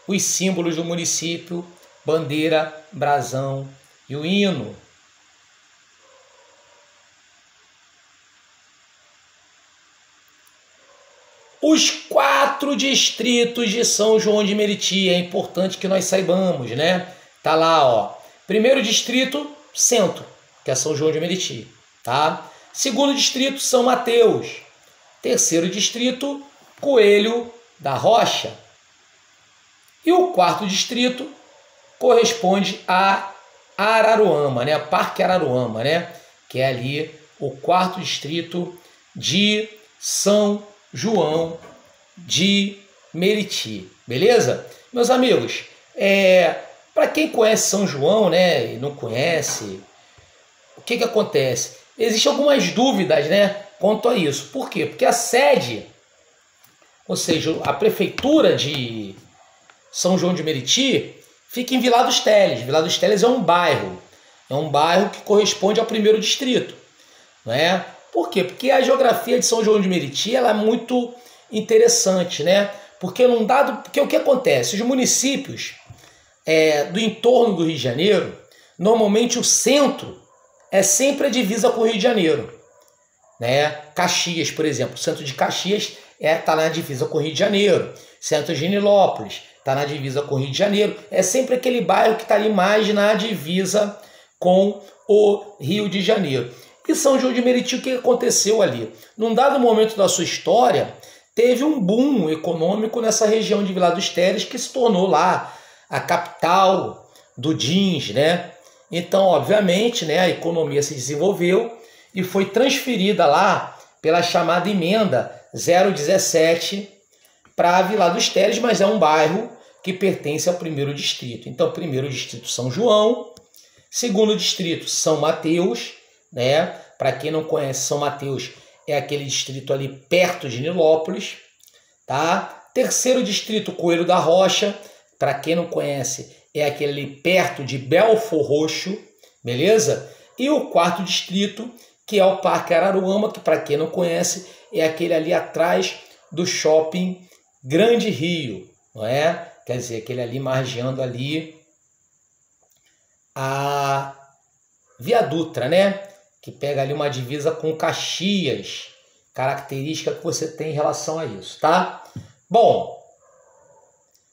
S1: os símbolos do município, bandeira, brasão e o hino. Os 4 distritos de São João de Meriti, é importante que nós saibamos, né? Tá lá, ó. Primeiro distrito, Centro, que é São João de Meriti, tá? Segundo distrito, São Mateus. Terceiro distrito, Coelho da Rocha. E o quarto distrito corresponde a Araruama, né? Parque Araruama, né? Que é ali o quarto distrito de São João de Meriti, beleza? Meus amigos, para quem conhece São João, né, e não conhece, o que acontece? Existem algumas dúvidas, né, quanto a isso. Por quê? Porque a sede, ou seja, a prefeitura de São João de Meriti, fica em Vila dos Teles. Vila dos Teles é um bairro que corresponde ao primeiro distrito, não é? Por quê? Porque a geografia de São João de Meriti ela é muito interessante, né? Porque o que acontece? Os municípios do entorno do Rio de Janeiro, normalmente o centro é sempre a divisa com o Rio de Janeiro, né? Caxias, por exemplo, o centro de Caxias está na divisa com o Rio de Janeiro. Centro de Nilópolis está na divisa com o Rio de Janeiro. É sempre aquele bairro que está ali mais na divisa com o Rio de Janeiro. E São João de Meriti, o que aconteceu ali? Num dado momento da sua história, teve um boom econômico nessa região de Vila dos Teles, que se tornou lá a capital do jeans, né? Então, obviamente, né, a economia se desenvolveu e foi transferida lá pela chamada emenda 017 para Vila dos Teles, mas é um bairro que pertence ao primeiro distrito. Então, primeiro distrito São João, segundo distrito São Mateus, né? Para quem não conhece, São Mateus é aquele distrito ali perto de Nilópolis, tá? Terceiro distrito, Coelho da Rocha, para quem não conhece, é aquele ali perto de Belfor Roxo, beleza? E o quarto distrito, que é o Parque Araruama, que para quem não conhece, é aquele ali atrás do Shopping Grande Rio, não é? Quer dizer, aquele ali margeando ali a Via Dutra, né? Que pega ali uma divisa com Caxias, característica que você tem em relação a isso, tá? Bom,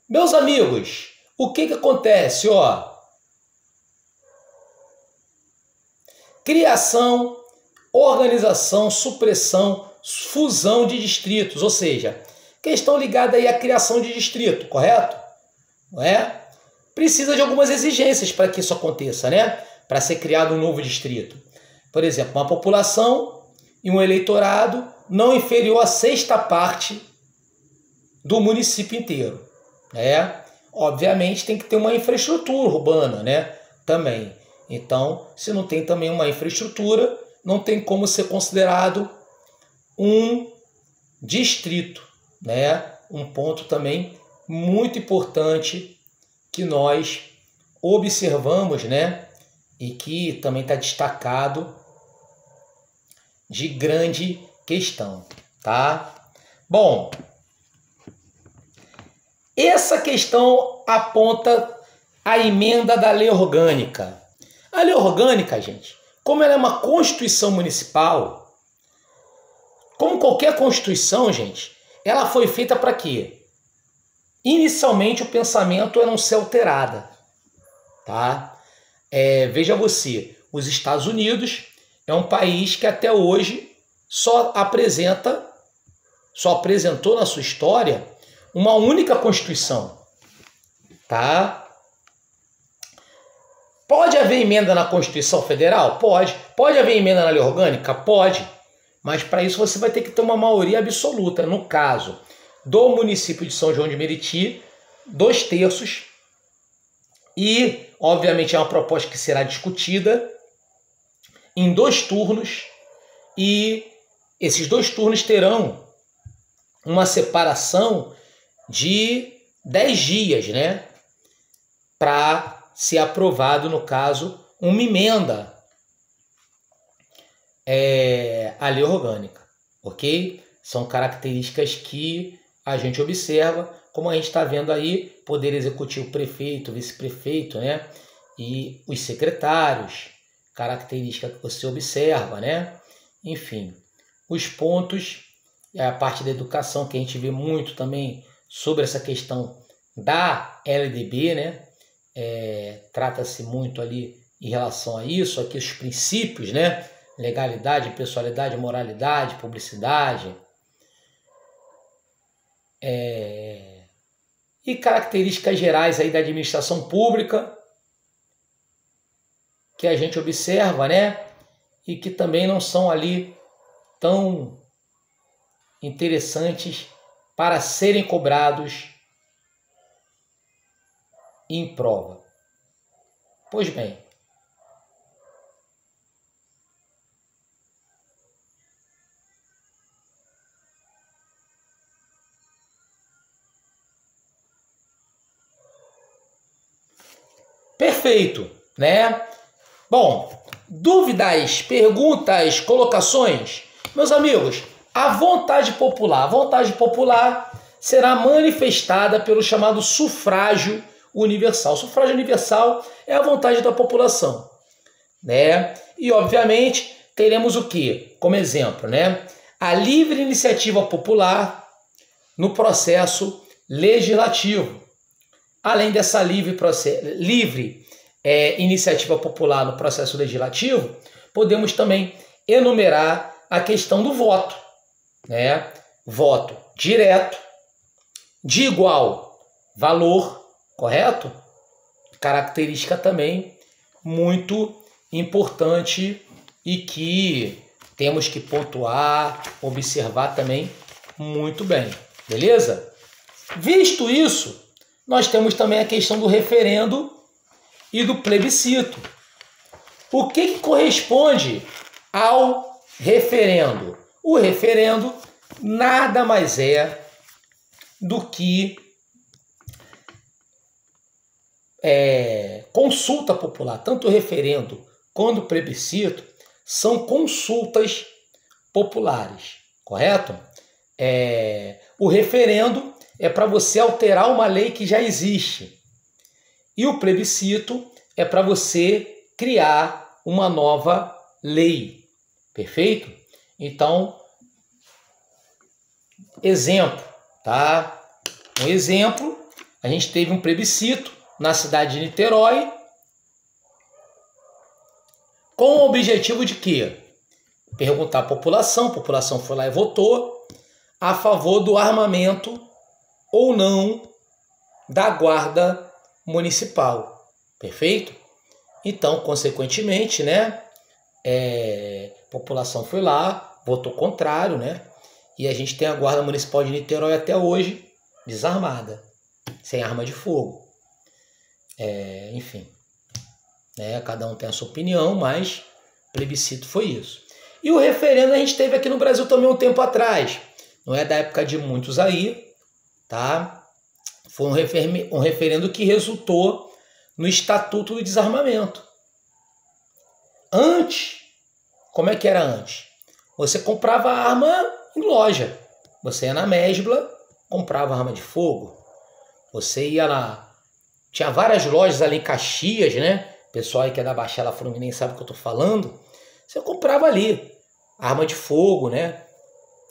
S1: meus amigos, o que acontece, ó? Criação, organização, supressão, fusão de distritos, ou seja, questão ligada aí à criação de distrito, correto? Não é? Precisa de algumas exigências para que isso aconteça, né? Para ser criado um novo distrito. Por exemplo, uma população e um eleitorado não inferior à 6ª parte do município inteiro, né? Obviamente tem que ter uma infraestrutura urbana, né? Também. Então, se não tem também uma infraestrutura, não tem como ser considerado um distrito, né? Um ponto também muito importante que nós observamos, né? E que também está destacado de grande questão, tá? Bom, essa questão aponta a emenda da lei orgânica. A lei orgânica, gente, como ela é uma constituição municipal, como qualquer constituição, gente, ela foi feita para quê? Inicialmente o pensamento era não ser alterada, tá? Veja você, os Estados Unidos é um país que até hoje só apresentou na sua história uma única Constituição, tá? Pode haver emenda na Constituição Federal? Pode. Pode haver emenda na lei orgânica? Pode. Mas para isso você vai ter que ter uma maioria absoluta. No caso do município de São João de Meriti, 2/3. E, obviamente, é uma proposta que será discutida em 2 turnos. E esses 2 turnos terão uma separação de 10 dias, né? Para ser aprovado, no caso, uma emenda à lei orgânica, ok? São características que a gente observa, como a gente está vendo aí, Poder Executivo, prefeito, vice-prefeito, né? E os secretários, característica que você observa, né? Enfim, os pontos, a parte da educação, que a gente vê muito também sobre essa questão da LDB, né? Trata-se muito ali em relação a isso, aqui os princípios, né? Legalidade, pessoalidade, moralidade, publicidade. E características gerais aí da administração pública que a gente observa, né? E que também não são ali tão interessantes para serem cobrados em prova. Pois bem, perfeito, né? Bom, dúvidas, perguntas, colocações? Meus amigos, a vontade popular será manifestada pelo chamado sufrágio universal. O sufrágio universal é a vontade da população, né? E, obviamente, teremos o quê? Como exemplo, né? A livre iniciativa popular no processo legislativo. Além dessa livre iniciativa popular no processo legislativo, podemos também enumerar a questão do voto, né? Voto direto, de igual valor, correto? Característica também muito importante e que temos que pontuar, observar também muito bem, beleza? Visto isso, nós temos também a questão do referendo e do plebiscito. O que corresponde ao referendo? O referendo nada mais é do que consulta popular. Tanto o referendo quanto o plebiscito são consultas populares, correto? O referendo é para você alterar uma lei que já existe. E o plebiscito é para você criar uma nova lei. Perfeito? Então, exemplo, tá? Um exemplo, a gente teve um plebiscito na cidade de Niterói com o objetivo de quê? Perguntar à população, a população foi lá e votou a favor do armamento ou não da guarda municipal, perfeito? Então, consequentemente, né, a população foi lá, votou contrário, né, e a gente tem a guarda municipal de Niterói até hoje desarmada, sem arma de fogo. Enfim, né, cada um tem a sua opinião, mas plebiscito foi isso. E o referendo a gente teve aqui no Brasil também um tempo atrás, não é da época de muitos aí, tá? Foi um referendo que resultou no Estatuto do Desarmamento. Antes, como é que era antes? Você comprava arma em loja. Você ia na Mesbla, comprava arma de fogo. Você ia lá. Tinha várias lojas ali em Caxias, né? O pessoal aí que é da Baixada Fluminense sabe o que eu estou falando. Você comprava ali arma de fogo, né?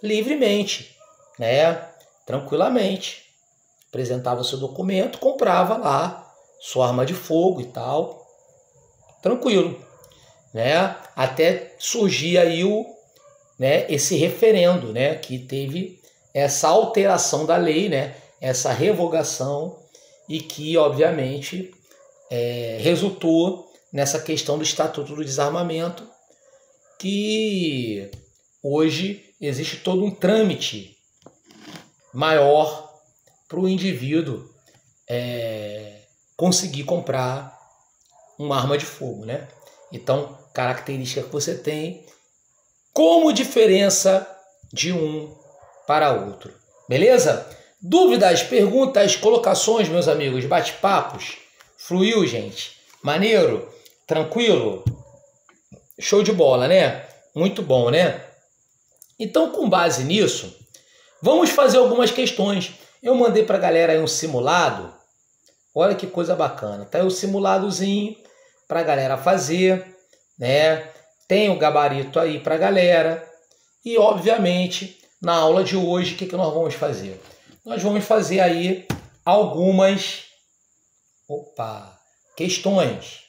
S1: Livremente, né? Tranquilamente. Apresentava o seu documento, comprava lá sua arma de fogo e tal. Tranquilo. né, até surgir aí esse referendo, né, que teve essa alteração da lei, né, essa revogação, e que, obviamente, resultou nessa questão do Estatuto do Desarmamento, que hoje existe todo um trâmite maior para o indivíduo conseguir comprar uma arma de fogo, né? Então, característica que você tem como diferença de um para outro. Beleza? Dúvidas, perguntas, colocações, meus amigos, bate-papos? Fluiu, gente? Maneiro? Tranquilo? Show de bola, né? Muito bom, né? Então, com base nisso, vamos fazer algumas questões. Eu mandei para a galera aí um simulado. Olha que coisa bacana. Tá aí o simuladozinho para a galera fazer, né? Tem o gabarito aí para a galera. E, obviamente, na aula de hoje, o que nós vamos fazer? Nós vamos fazer aí algumas questões,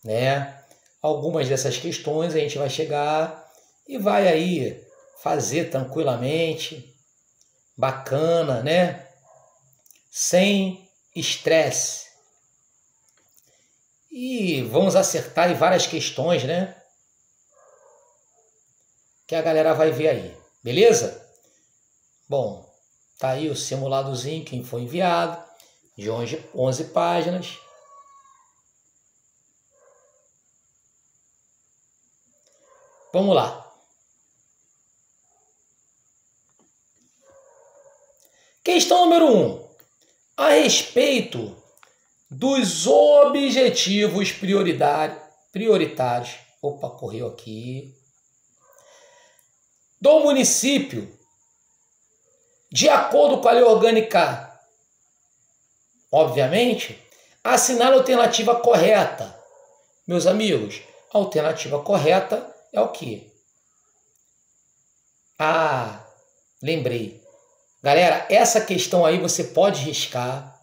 S1: né? Algumas dessas questões a gente vai chegar e vai aí fazer tranquilamente, bacana, né? Sem estresse. E vamos acertar aí várias questões, né? Que a galera vai ver aí, beleza? Bom, tá aí o simuladozinho que foi enviado, de 11 páginas. Vamos lá. Questão número 1. A respeito dos objetivos prioritários. Opa, correu aqui. Do município, de acordo com a lei orgânica, obviamente, assinale a alternativa correta. Meus amigos, a alternativa correta é o quê? Lembrei. Galera, essa questão aí você pode riscar.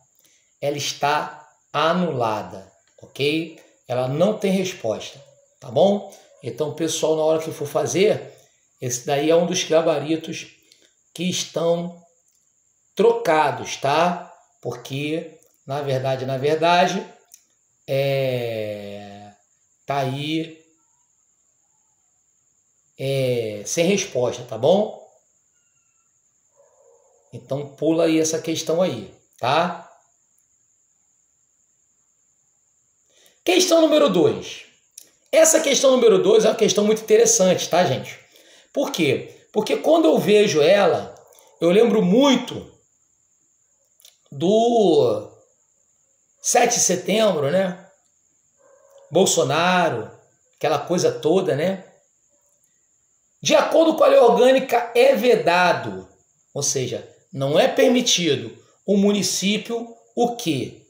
S1: Ela está anulada, ok? Ela não tem resposta, tá bom? Então, pessoal, na hora que for fazer, esse daí é um dos gabaritos que estão trocados, tá? Porque, na verdade, tá aí sem resposta, tá bom? Então, pula aí essa questão aí, tá? Questão número 2. Essa questão número 2 é uma questão muito interessante, tá, gente? Por quê? Porque quando eu vejo ela, eu lembro muito do 7 de setembro, né? Bolsonaro, aquela coisa toda, né? De acordo com a lei orgânica, é vedado, ou seja, não é permitido o município o quê?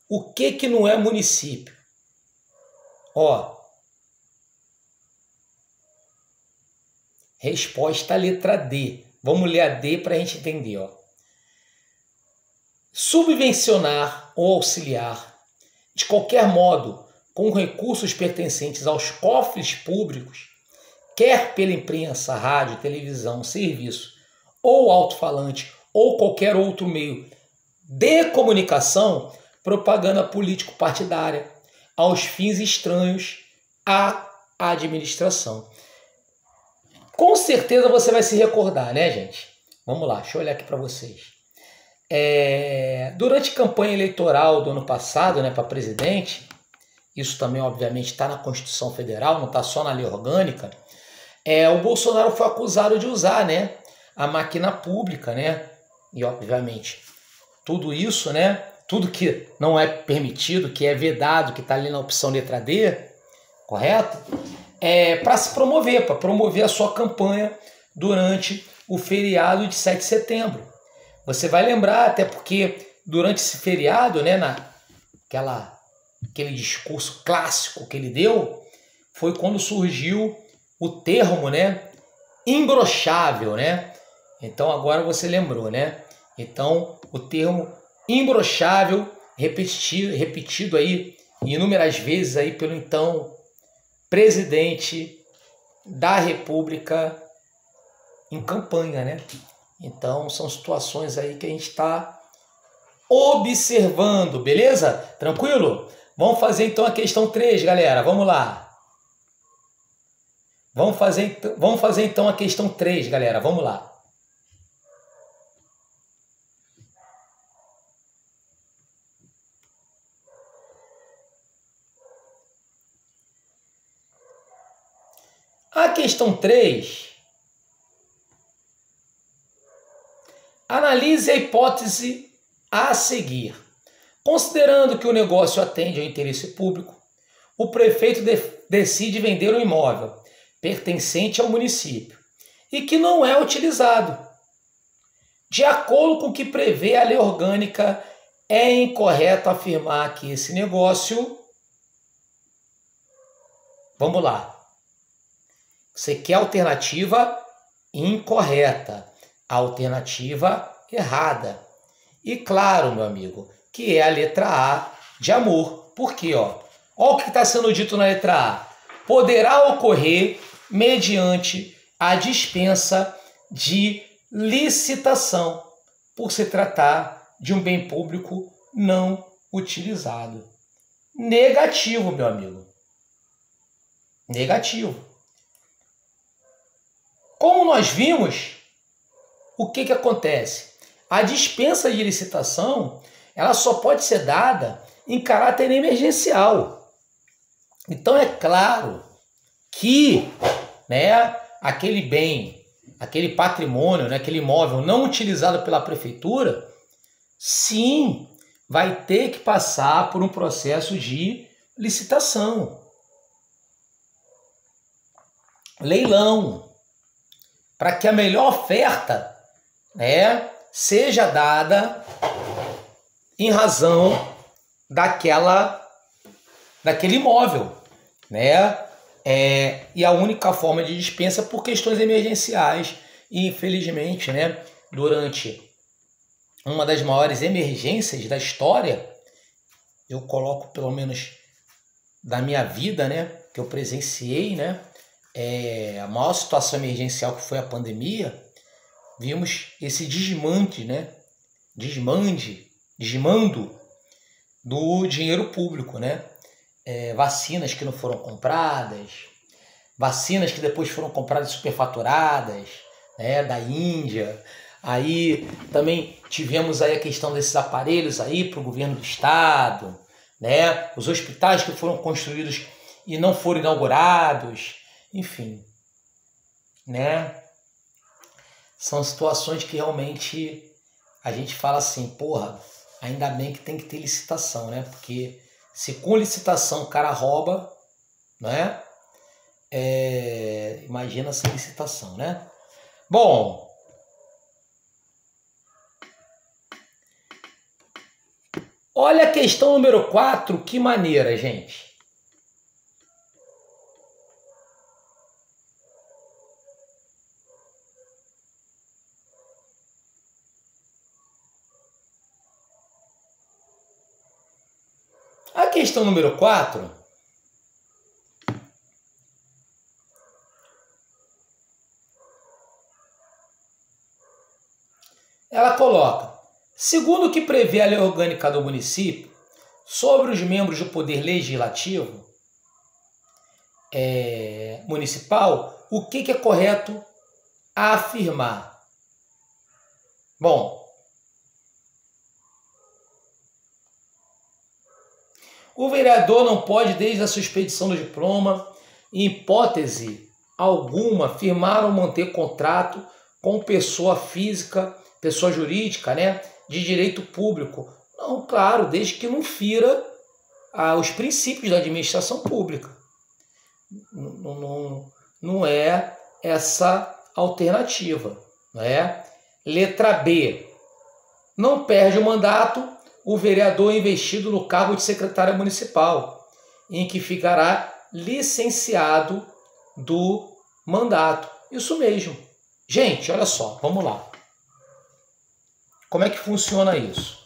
S1: O que não é município? Ó, resposta letra D. Vamos ler a D para a gente entender, ó. Subvencionar ou auxiliar, de qualquer modo, com recursos pertencentes aos cofres públicos, quer pela imprensa, rádio, televisão, serviço ou alto-falante ou qualquer outro meio de comunicação, propaganda político-partidária, aos fins estranhos à administração. Com certeza você vai se recordar, né, gente? Vamos lá, deixa eu olhar aqui para vocês. Durante a campanha eleitoral do ano passado, né, para presidente, isso também, obviamente, está na Constituição Federal, não está só na lei orgânica, o Bolsonaro foi acusado de usar, né, a máquina pública, né, e, obviamente, tudo isso, né, tudo que não é permitido, que é vedado, que está ali na opção letra D, correto? Para se promover, para promover a sua campanha durante o feriado de 7 de setembro. Você vai lembrar, até porque durante esse feriado, né, aquele discurso clássico que ele deu, foi quando surgiu o termo, né, imbrochável, né? Então agora você lembrou, né? Então o termo imbrochável repetido aí inúmeras vezes aí pelo então presidente da República em campanha, né? Então são situações aí que a gente está observando, beleza? Tranquilo? Vamos fazer então a questão 3, galera. Vamos lá. Vamos fazer então a questão 3, galera. Vamos lá. A questão 3, analise a hipótese a seguir. Considerando que o negócio atende ao interesse público, o prefeito decide vender um imóvel pertencente ao município e que não é utilizado. De acordo com o que prevê a lei orgânica, é incorreto afirmar que esse negócio... Vamos lá. Você quer a alternativa incorreta, a alternativa errada. E claro, meu amigo, que é a letra A de amor. Por quê? Olha o que está sendo dito na letra A. Poderá ocorrer mediante a dispensa de licitação, por se tratar de um bem público não utilizado. Negativo, meu amigo. Negativo. Como nós vimos, o que acontece? A dispensa de licitação, ela só pode ser dada em caráter emergencial. Então é claro que, né, aquele bem, aquele patrimônio, né, aquele imóvel não utilizado pela prefeitura, sim, vai ter que passar por um processo de licitação. Leilão. Para que a melhor oferta, né, seja dada em razão daquele imóvel, né? E a única forma de dispensa por questões emergenciais. E, infelizmente, né, durante uma das maiores emergências da história, eu coloco pelo menos da minha vida, né, que eu presenciei, né, a maior situação emergencial que foi a pandemia, vimos esse desmando do dinheiro público, né? Vacinas que não foram compradas, vacinas que depois foram compradas superfaturadas, né, da Índia. Aí também tivemos aí a questão desses aparelhos aí para o governo do estado, né? Os hospitais que foram construídos e não foram inaugurados. Enfim, né? São situações que realmente a gente fala assim, porra, ainda bem que tem que ter licitação, né? Porque se com licitação o cara rouba, né? Imagina sem licitação, né? Bom, olha a questão número 4, que maneira, gente. A questão número 4 ela coloca: segundo o que prevê a lei orgânica do município sobre os membros do poder legislativo municipal, o que é correto afirmar? Bom, o vereador não pode, desde a sua expedição do diploma, em hipótese alguma, firmar ou manter contrato com pessoa física, pessoa jurídica, né, de direito público. Não, claro, desde que não fira os princípios da administração pública. Não é essa alternativa, não é? Letra B. Não perde o mandato o vereador investido no cargo de secretário municipal, em que ficará licenciado do mandato. Isso mesmo. Gente, olha só, vamos lá. Como é que funciona isso?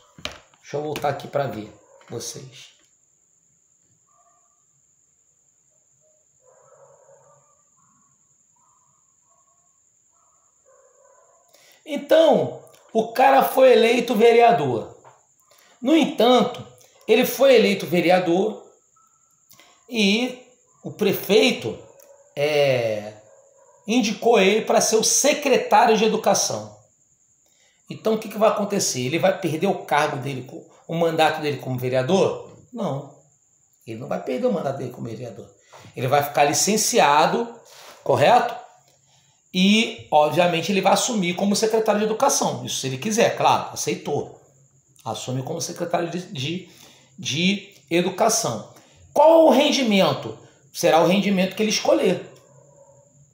S1: Deixa eu voltar aqui para ver vocês. Então, o cara foi eleito vereador. No entanto, ele foi eleito vereador e o prefeito indicou ele para ser o secretário de educação. Então, o que vai acontecer? Ele vai perder o cargo dele, o mandato dele como vereador? Não. Ele não vai perder o mandato dele como vereador. Ele vai ficar licenciado, correto? E, obviamente, ele vai assumir como secretário de educação. Isso se ele quiser, claro, aceitou. Assume como secretário de educação. Qual o rendimento? Será o rendimento que ele escolher.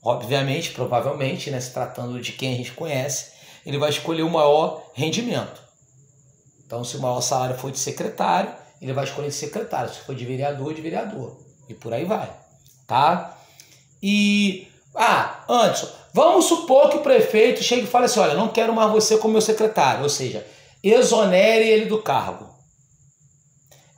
S1: Obviamente, provavelmente, né, se tratando de quem a gente conhece, ele vai escolher o maior rendimento. Então, se o maior salário for de secretário, ele vai escolher de secretário. Se for de vereador, de vereador. E por aí vai. Tá? E, Anderson, vamos supor que o prefeito chegue e fale assim, olha, não quero mais você como meu secretário. Ou seja, exonere ele do cargo.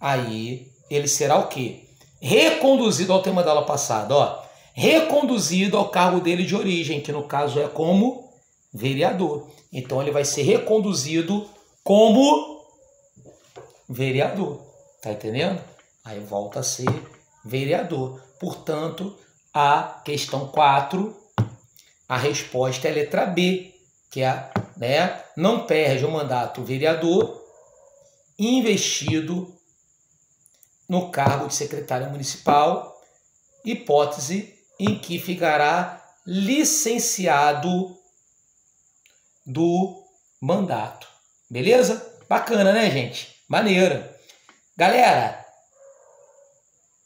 S1: Aí, ele será o quê? Reconduzido ao tema da aula passada, ó. Reconduzido ao cargo dele de origem, que no caso é como vereador. Então, ele vai ser reconduzido como vereador. Tá entendendo? Aí volta a ser vereador. Portanto, a questão 4, a resposta é a letra B, que é, né, não perde o mandato vereador investido no cargo de secretário municipal, hipótese em que ficará licenciado do mandato. Beleza? Bacana, né, gente? Maneira. Galera,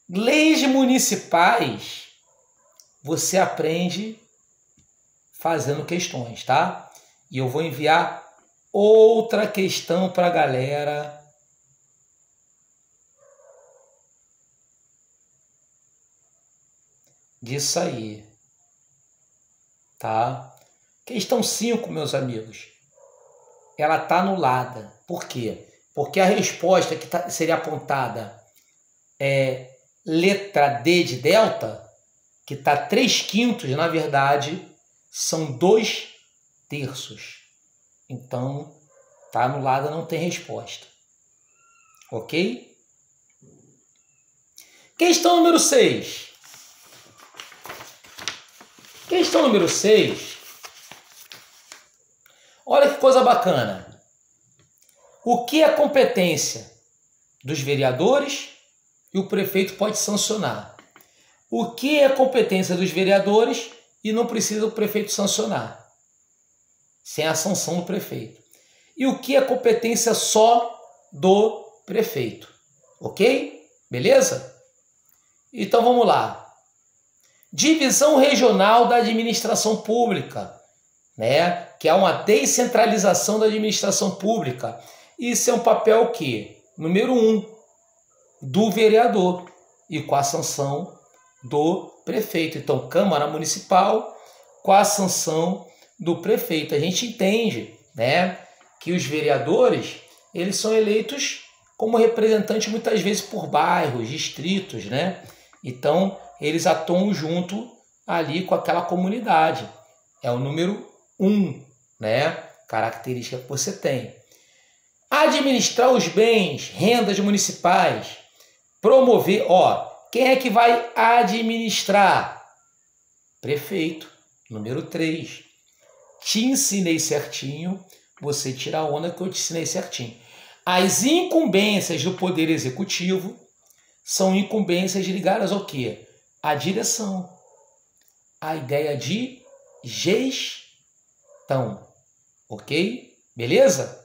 S1: leis municipais você aprende fazendo questões, tá? E eu vou enviar outra questão para a galera disso aí, tá? Questão 5, meus amigos, ela tá anulada. Por quê? Porque a resposta que seria apontada é letra D de delta, que está 3/5, na verdade, são 2/3. Então, tá anulada, não tem resposta. Ok? Questão número 6. Questão número 6. Olha que coisa bacana. O que é competência dos vereadores e o prefeito pode sancionar? O que é competência dos vereadores e não precisa o prefeito sancionar? Sem a sanção do prefeito. E o que é competência só do prefeito? Ok? Beleza? Então vamos lá. Divisão regional da administração pública, né? Que é uma descentralização da administração pública. Isso é um papel que, número 1, do vereador e com a sanção do prefeito. Então, Câmara Municipal com a sanção do prefeito. A gente entende, né, que os vereadores, eles são eleitos como representantes muitas vezes por bairros, distritos, né? Então, eles atuam junto ali com aquela comunidade. É o número 1, né? Característica que você tem. Administrar os bens, rendas municipais, promover, quem é que vai administrar? Prefeito, número 3. Te ensinei certinho, você tira a onda que eu te ensinei certinho. As incumbências do Poder Executivo são incumbências ligadas ao quê? À direção. A ideia de gestão. Ok? Beleza?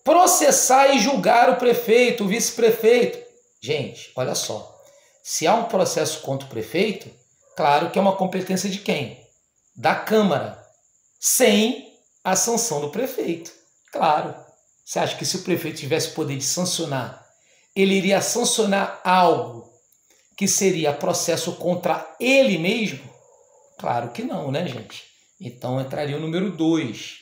S1: Processar e julgar o prefeito, o vice-prefeito. Gente, olha só. Se há um processo contra o prefeito, claro que é uma competência de quem? Da Câmara. Sem a sanção do prefeito. Claro. Você acha que se o prefeito tivesse poder de sancionar, ele iria sancionar algo que seria processo contra ele mesmo? Claro que não, né, gente? Então entraria o número 2.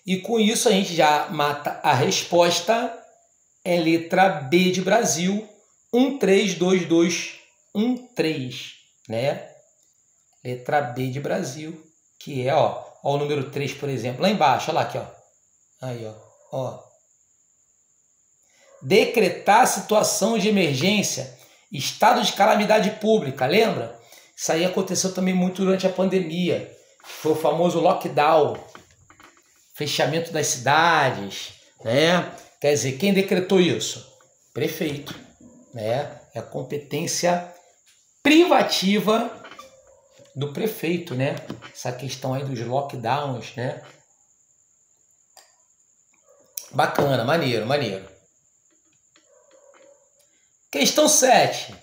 S1: E com isso a gente já mata a resposta, é letra B de Brasil, 132213, né? Letra B de Brasil, que é, ó o número 3, por exemplo, lá embaixo, olha lá aqui, ó. Aí, ó. Decretar situação de emergência, estado de calamidade pública, lembra? Isso aí aconteceu também muito durante a pandemia. Foi o famoso lockdown, fechamento das cidades, né? Quer dizer, quem decretou isso? Prefeito, né? É a competência privativa do prefeito, né? Essa questão aí dos lockdowns, né? Bacana, maneiro, maneiro. Questão 7.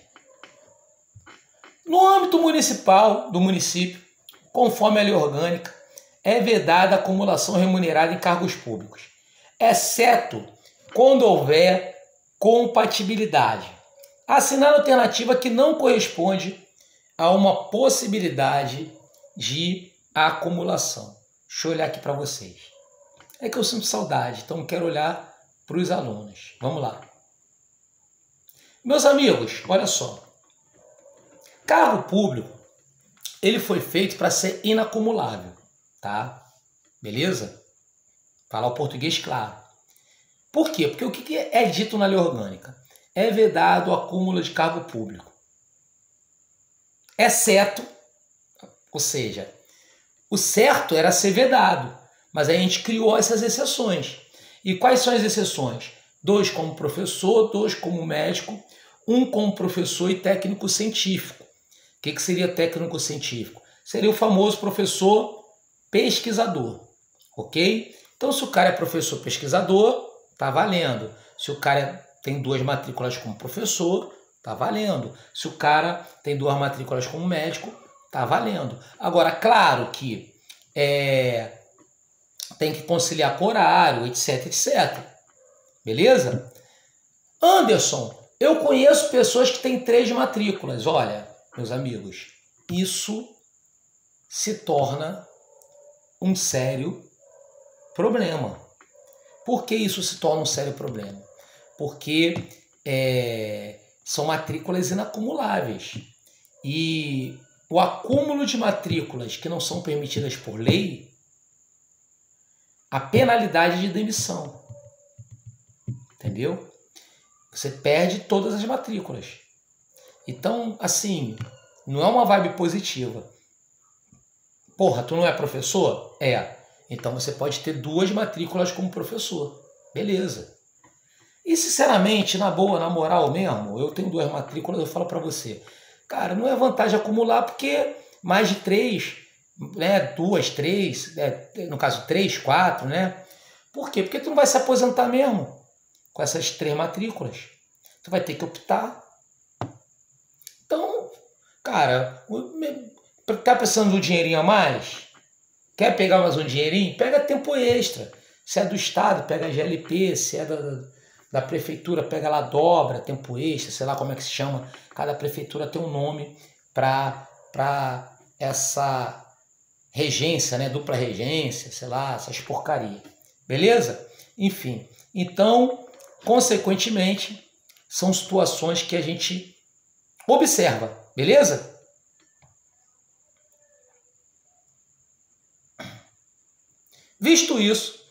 S1: No âmbito municipal do município, conforme a lei orgânica, é vedada a acumulação remunerada em cargos públicos, exceto quando houver compatibilidade. Assinar a alternativa que não corresponde a uma possibilidade de acumulação. Deixa eu olhar aqui para vocês. É que eu sinto saudade, então quero olhar para os alunos. Vamos lá. Meus amigos, olha só. Cargo público, ele foi feito para ser inacumulável, tá? Beleza? Falar o português claro. Por quê? Porque o que é dito na lei orgânica? É vedado o acúmulo de cargo público. Exceto, ou seja, o certo era ser vedado, mas aí a gente criou essas exceções. E quais são as exceções? 2 como professor, 2 como médico, 1 como professor e técnico científico. O que seria técnico científico? Seria o famoso professor pesquisador, ok? Então, se o cara é professor pesquisador, tá valendo. Se o cara tem 2 matrículas como professor, tá valendo. Se o cara tem 2 matrículas como médico, tá valendo. Agora, claro que tem que conciliar com horário, etc, etc. Beleza? Anderson, eu conheço pessoas que têm 3 matrículas. Olha, meus amigos, isso se torna um sério problema. Por que isso se torna um sério problema? Porque são matrículas inacumuláveis. E o acúmulo de matrículas que não são permitidas por lei, a penalidade de demissão. Entendeu? Você perde todas as matrículas. Então, assim, não é uma vibe positiva. Porra, tu não é professor? É. Então você pode ter 2 matrículas como professor. Beleza. E sinceramente, na boa, na moral mesmo, eu tenho 2 matrículas, eu falo pra você. Cara, não é vantagem acumular porque mais de 3, né, 2, 3, no caso 3, 4, né? Por quê? Porque tu não vai se aposentar mesmo com essas 3 matrículas. Tu vai ter que optar. Então, cara, tá precisando de um dinheirinho a mais? Quer pegar mais um dinheirinho? Pega tempo extra. Se é do Estado, pega a GLP. Se é da prefeitura, pega lá, dobra, tempo extra, sei lá como é que se chama. Cada prefeitura tem um nome para essa regência, né? Dupla regência, sei lá, essas porcarias. Beleza? Enfim. Então, consequentemente, são situações que a gente observa. Beleza? Visto isso,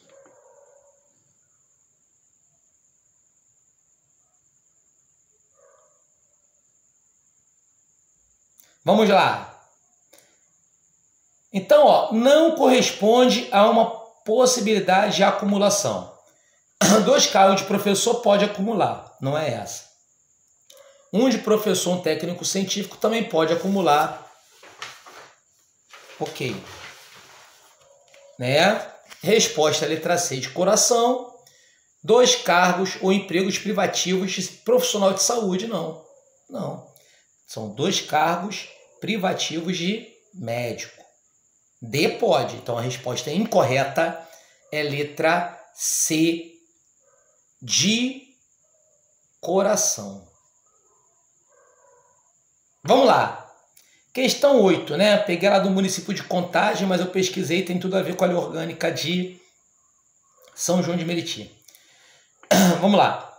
S1: vamos lá. Então, ó, não corresponde a uma possibilidade de acumulação. 2 cargos de professor pode acumular, não é essa. 1 de professor, um técnico científico também pode acumular. Ok. Né? Resposta letra C de coração. 2 cargos ou empregos privativos de profissional de saúde, não. Não. São 2 cargos privativos de médico. D pode. Então a resposta incorreta é letra C de coração. Vamos lá. Questão 8, né? Peguei ela do município de Contagem, mas eu pesquisei, tem tudo a ver com a lei orgânica de São João de Meriti. Vamos lá.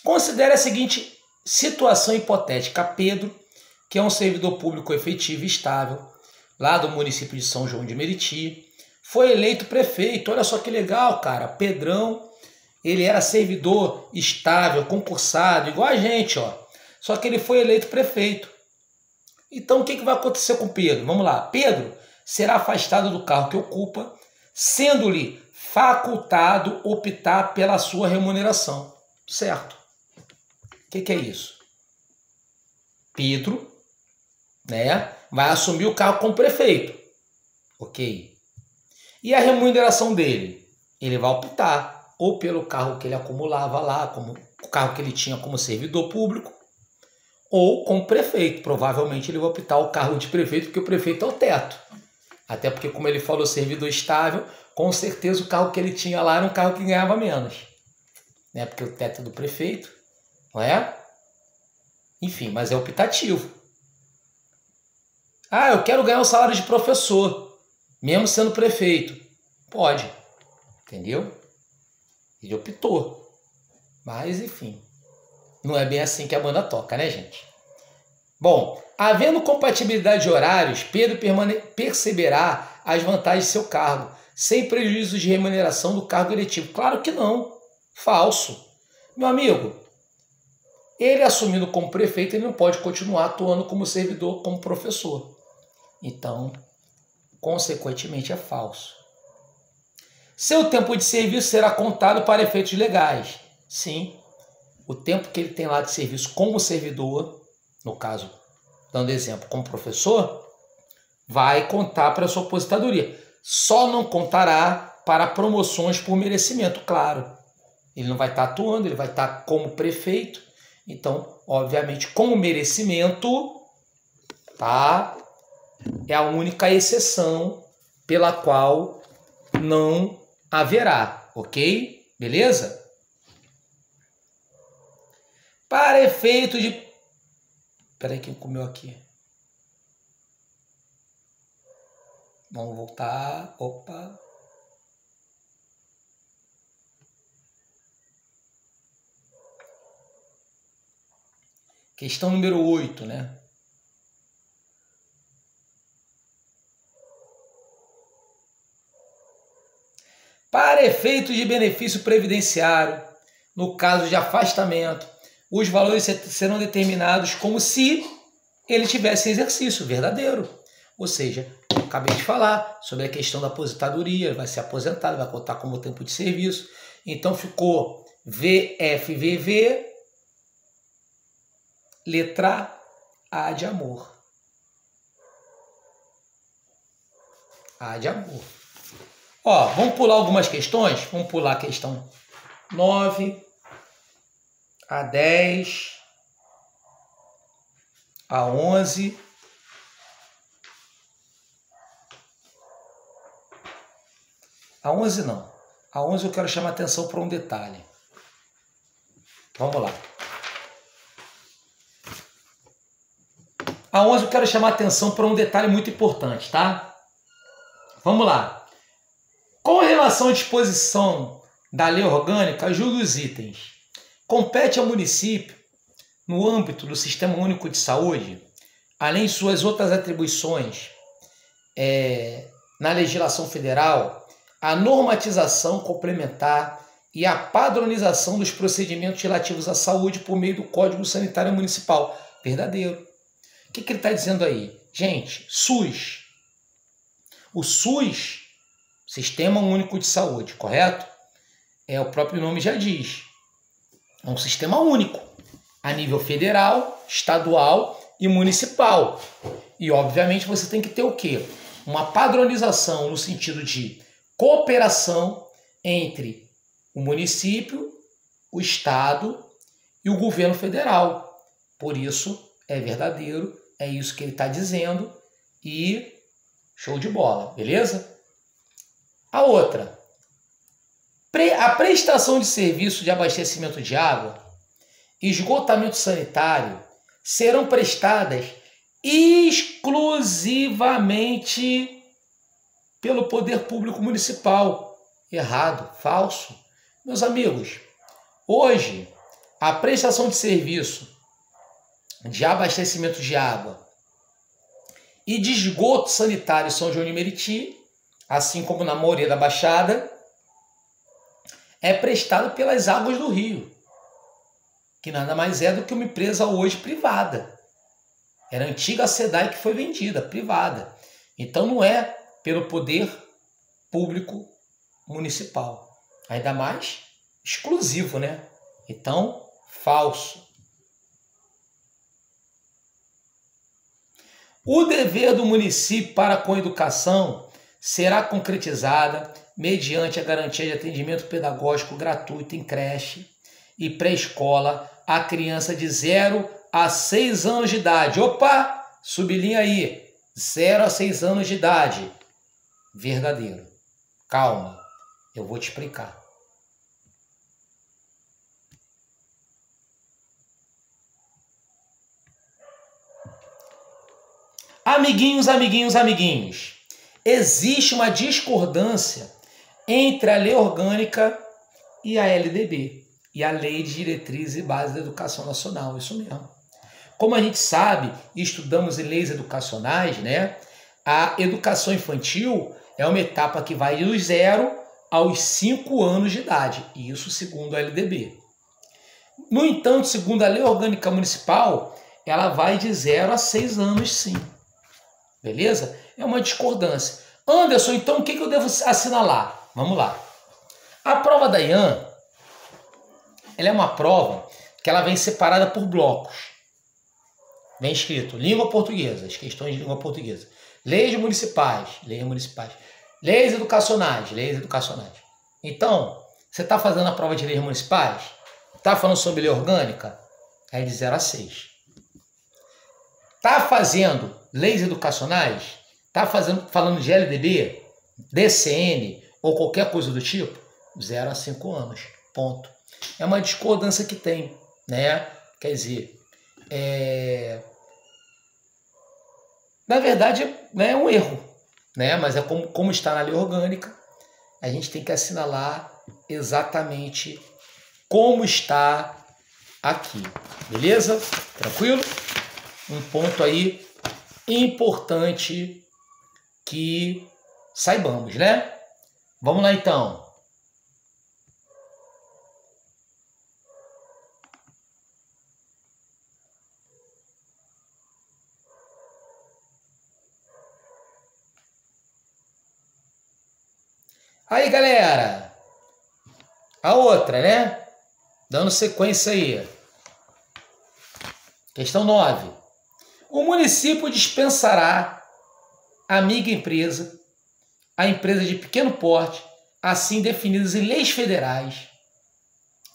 S1: Considere a seguinte situação hipotética. Pedro que é um servidor público efetivo e estável, lá do município de São João de Meriti, foi eleito prefeito. Olha só que legal, cara. Pedrão, ele era servidor estável, concursado, igual a gente, ó. Só que ele foi eleito prefeito. Então, o que vai acontecer com Pedro? Vamos lá. Pedro será afastado do cargo que ocupa, sendo-lhe facultado optar pela sua remuneração. Certo. O que é isso? Pedro, né, vai assumir o cargo como prefeito. Ok. E a remuneração dele? Ele vai optar ou pelo cargo que ele acumulava lá, como o cargo que ele tinha como servidor público, ou como prefeito. Provavelmente ele vai optar o cargo de prefeito, porque o prefeito é o teto. Até porque, como ele falou, servidor estável, com certeza o cargo que ele tinha lá era um cargo que ganhava menos. Né? Porque o teto é do prefeito, não é? Enfim, mas é optativo. Ah, eu quero ganhar o salário de professor, mesmo sendo prefeito. Pode, entendeu? Ele optou. Mas, enfim, não é bem assim que a banda toca, né, gente? Bom, havendo compatibilidade de horários, Pedro perceberá as vantagens de seu cargo, sem prejuízo de remuneração do cargo eletivo. Claro que não. Falso. Meu amigo, ele assumindo como prefeito, ele não pode continuar atuando como servidor, como professor. Então, consequentemente, é falso. Seu tempo de serviço será contado para efeitos legais. Sim, o tempo que ele tem lá de serviço como servidor, no caso, dando exemplo, como professor, vai contar para a sua aposentadoria. Só não contará para promoções por merecimento, claro. Ele não vai estar atuando, ele vai estar como prefeito. Então, obviamente, como merecimento, tá? É a única exceção pela qual não haverá, ok? Beleza? Para efeito de... Espera aí, quem comeu aqui? Vamos voltar. Opa. Questão número 8, né? Para efeito de benefício previdenciário, no caso de afastamento, os valores serão determinados como se ele tivesse exercício verdadeiro. Ou seja, eu acabei de falar sobre a questão da aposentadoria, ele vai ser aposentado, vai contar como tempo de serviço. Então ficou VFVV, letra A de amor. A de amor. Ó, vamos pular algumas questões? Vamos pular a questão 9, a 10, a 11, a 11 não. A 11 eu quero chamar a atenção para um detalhe. Vamos lá. A 11 eu quero chamar a atenção para um detalhe muito importante, tá? Vamos lá. Com relação à disposição da lei orgânica, julgue os itens. Compete ao município, no âmbito do Sistema Único de Saúde, além de suas outras atribuições na legislação federal, a normatização complementar e a padronização dos procedimentos relativos à saúde por meio do Código Sanitário Municipal. Verdadeiro. O que ele está dizendo aí? Gente, SUS. O SUS, Sistema Único de Saúde, correto? O próprio nome já diz. É um sistema único, a nível federal, estadual e municipal. E, obviamente, você tem que ter o quê? Uma padronização no sentido de cooperação entre o município, o estado e o governo federal. Por isso, é verdadeiro, é isso que ele está dizendo e show de bola, beleza? A outra, a prestação de serviço de abastecimento de água e esgotamento sanitário serão prestadas exclusivamente pelo poder público municipal. Errado, falso. Meus amigos, hoje a prestação de serviço de abastecimento de água e de esgoto sanitário São João de Meriti, assim como na maioria da Baixada, é prestado pelas águas do rio, que nada mais é do que uma empresa hoje privada. Era a antiga SEDAI que foi vendida, privada. Então não é pelo poder público municipal. Ainda mais exclusivo, né? Então, falso. O dever do município para com a educação será concretizada mediante a garantia de atendimento pedagógico gratuito em creche e pré-escola a criança de 0 a 6 anos de idade. Opa! Sublinha aí. 0 a 6 anos de idade. Verdadeiro. Calma. Eu vou te explicar. Amiguinhos, amiguinhos, amiguinhos. Existe uma discordância entre a Lei Orgânica e a LDB, e a Lei de Diretrizes e Bases da Educação Nacional, isso mesmo. Como a gente sabe e estudamos em leis educacionais, né, a educação infantil é uma etapa que vai dos 0 aos 5 anos de idade, isso segundo a LDB. No entanto, segundo a Lei Orgânica Municipal, ela vai de 0 a 6 anos sim. Beleza? É uma discordância. Anderson, então o que eu devo assinalar? Vamos lá. A prova da IAN, ela é uma prova que ela vem separada por blocos. Vem escrito língua portuguesa, as questões de língua portuguesa. Leis municipais, leis municipais. Leis educacionais, leis educacionais. Então, você está fazendo a prova de leis municipais? Está falando sobre lei orgânica? É de 0 a 6. Está fazendo leis educacionais? Está falando de LDB, DCN ou qualquer coisa do tipo? 0 a 5 anos. Ponto. É uma discordância que tem, né? Quer dizer, na verdade, né, é um erro, né? Mas é como está na lei orgânica, a gente tem que assinalar exatamente como está aqui. Beleza? Tranquilo? Um ponto aí importante que saibamos, né? Vamos lá então. Aí, galera, a outra, né? Dando sequência aí. Questão 9. O município dispensará a amiga empresa, a empresa de pequeno porte, assim definidas em leis federais,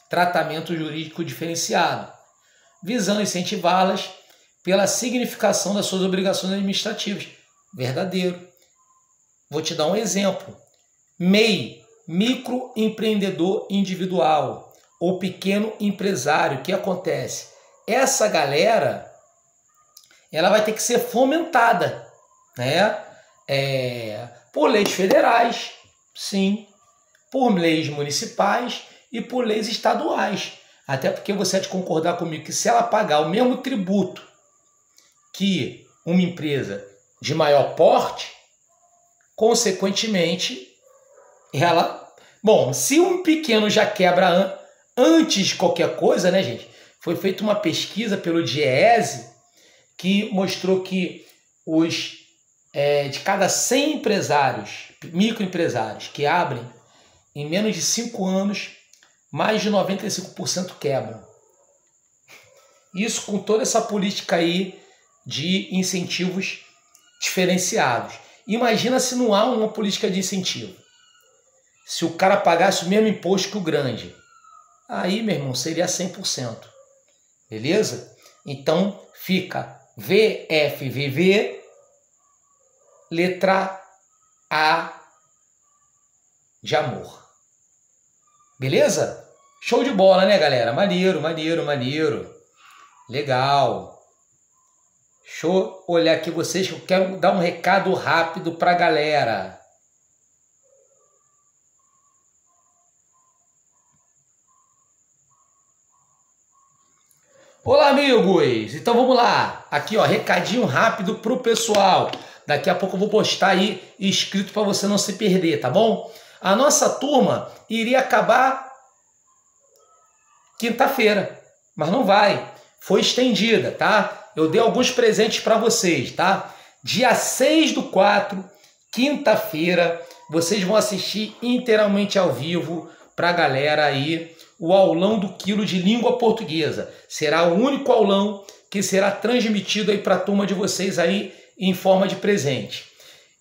S1: tratamento jurídico diferenciado, visando incentivá-las pela significação das suas obrigações administrativas. Verdadeiro. Vou te dar um exemplo. MEI, microempreendedor individual ou pequeno empresário. O que acontece? Essa galera, ela vai ter que ser fomentada, né? Por leis federais, sim, por leis municipais e por leis estaduais. Até porque você há de concordar comigo que se ela pagar o mesmo tributo que uma empresa de maior porte, consequentemente, ela... Bom, se um pequeno já quebra antes de qualquer coisa, né, gente? Foi feita uma pesquisa pelo DIEESE que mostrou que de cada 100 empresários, microempresários, que abrem em menos de 5 anos, mais de 95% quebram. Isso com toda essa política aí de incentivos diferenciados. Imagina se não há uma política de incentivo. Se o cara pagasse o mesmo imposto que o grande. Aí, meu irmão, seria 100%. Beleza? Então, fica VFVV, letra A de amor. Beleza? Show de bola, né, galera? Maneiro, maneiro, maneiro. Legal. Deixa eu olhar aqui vocês, que eu quero dar um recado rápido para a galera. Olá, amigos! Então vamos lá. Aqui, ó, recadinho rápido pro pessoal. Daqui a pouco eu vou postar aí escrito para você não se perder, tá bom? A nossa turma iria acabar quinta-feira, mas não vai. Foi estendida, tá? Eu dei alguns presentes para vocês, tá? Dia 6/4, quinta-feira, vocês vão assistir inteiramente ao vivo para a galera aí o aulão do quilo de língua portuguesa. Será o único aulão que será transmitido aí para a turma de vocês aí em forma de presente.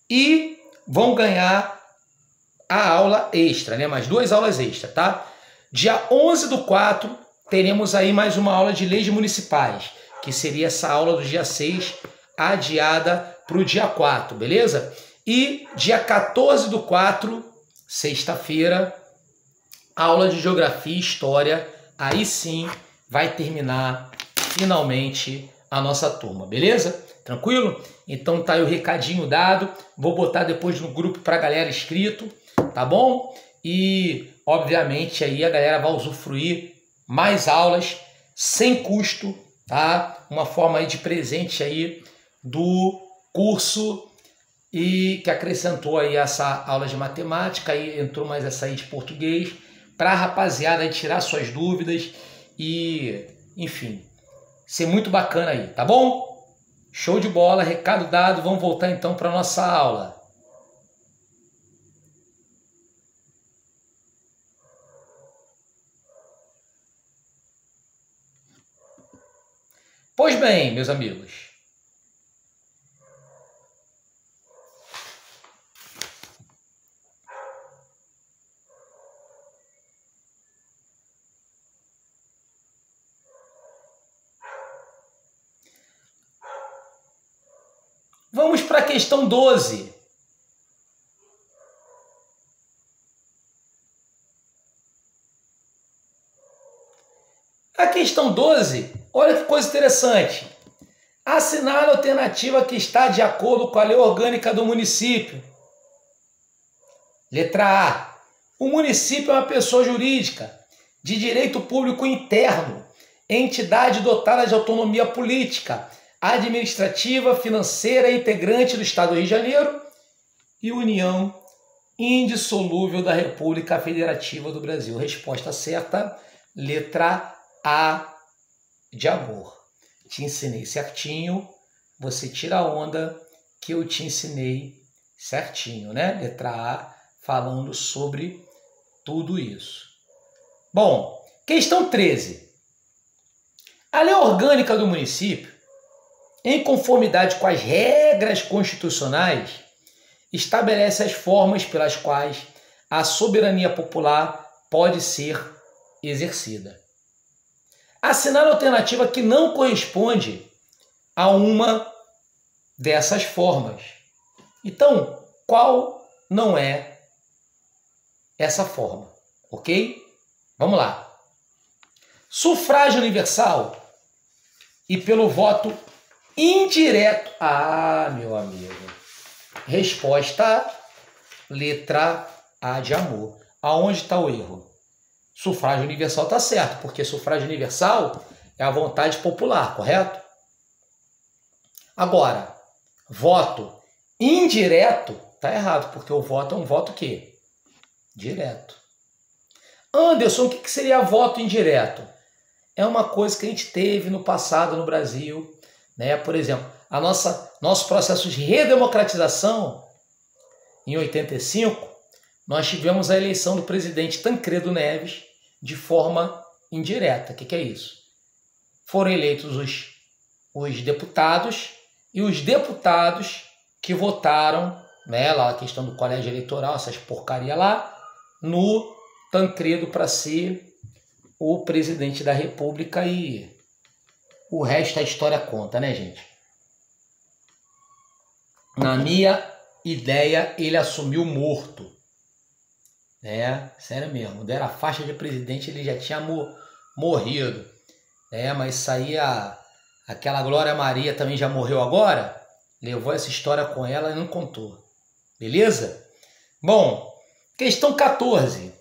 S1: E vão ganhar a aula extra, né? Mais 2 aulas extras, tá? Dia 11/4 teremos aí mais uma aula de leis municipais, que seria essa aula do dia 6 adiada para o dia 4, beleza? E dia 14/4, sexta-feira, aula de Geografia e História, aí sim vai terminar finalmente a nossa turma, beleza? Tranquilo? Então tá aí o recadinho dado, vou botar depois no grupo pra galera inscrito, tá bom? E obviamente aí a galera vai usufruir mais aulas sem custo, tá? Uma forma aí de presente aí do curso e que acrescentou aí essa aula de matemática, aí entrou mais essa aí de português, para a rapaziada tirar suas dúvidas e, enfim, ser muito bacana aí, tá bom? Show de bola, recado dado, vamos voltar então para a nossa aula. Pois bem, meus amigos, vamos para a questão 12. A questão 12, olha que coisa interessante. Assinale a alternativa que está de acordo com a lei orgânica do município. Letra A. O município é uma pessoa jurídica de direito público interno, entidade dotada de autonomia política, administrativa, financeira, integrante do Estado do Rio de Janeiro e União indissolúvel da República Federativa do Brasil. Resposta certa, letra A de amor. Te ensinei certinho, você tira a onda que eu te ensinei certinho, né? Letra A, falando sobre tudo isso. Bom, questão 13. A lei orgânica do município, em conformidade com as regras constitucionais, estabelece as formas pelas quais a soberania popular pode ser exercida. Assinale a alternativa que não corresponde a uma dessas formas. Então, qual não é essa forma? Ok? Vamos lá. Sufrágio universal e pelo voto indireto. Ah, meu amigo. Resposta letra A de amor. Aonde está o erro? Sufrágio universal está certo, porque sufrágio universal é a vontade popular, correto? Agora, voto indireto está errado, porque o voto é um voto quê? Direto. Anderson, o que seria voto indireto? É uma coisa que a gente teve no passado no Brasil, né? Por exemplo, nosso processo de redemocratização, em 85, nós tivemos a eleição do presidente Tancredo Neves de forma indireta. O que é isso? Foram eleitos os deputados e os deputados que votaram, né, lá a questão do colégio eleitoral, essas porcaria lá, no Tancredo para ser o presidente da República e o resto a história conta, né, gente? Na minha ideia, ele assumiu morto. É, sério mesmo. Deram a faixa de presidente, ele já tinha morrido. É, mas isso aí, aquela Glória Maria também já morreu agora. Levou essa história com ela e não contou. Beleza? Bom, questão 14.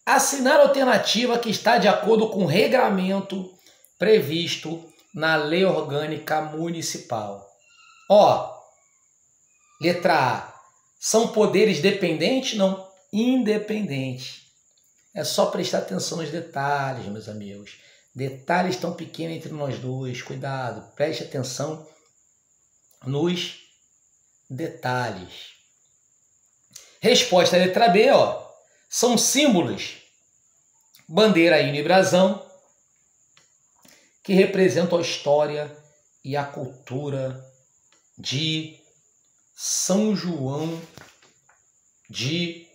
S1: Assinar a alternativa que está de acordo com o regramento previsto na Lei Orgânica Municipal. Ó, letra A. São poderes dependentes? Não, independentes. É só prestar atenção nos detalhes, meus amigos. Detalhes tão pequenos entre nós dois. Cuidado, preste atenção nos detalhes. Resposta à letra B, ó. São símbolos, bandeira, hino e brasão, que representam a história e a cultura de São João de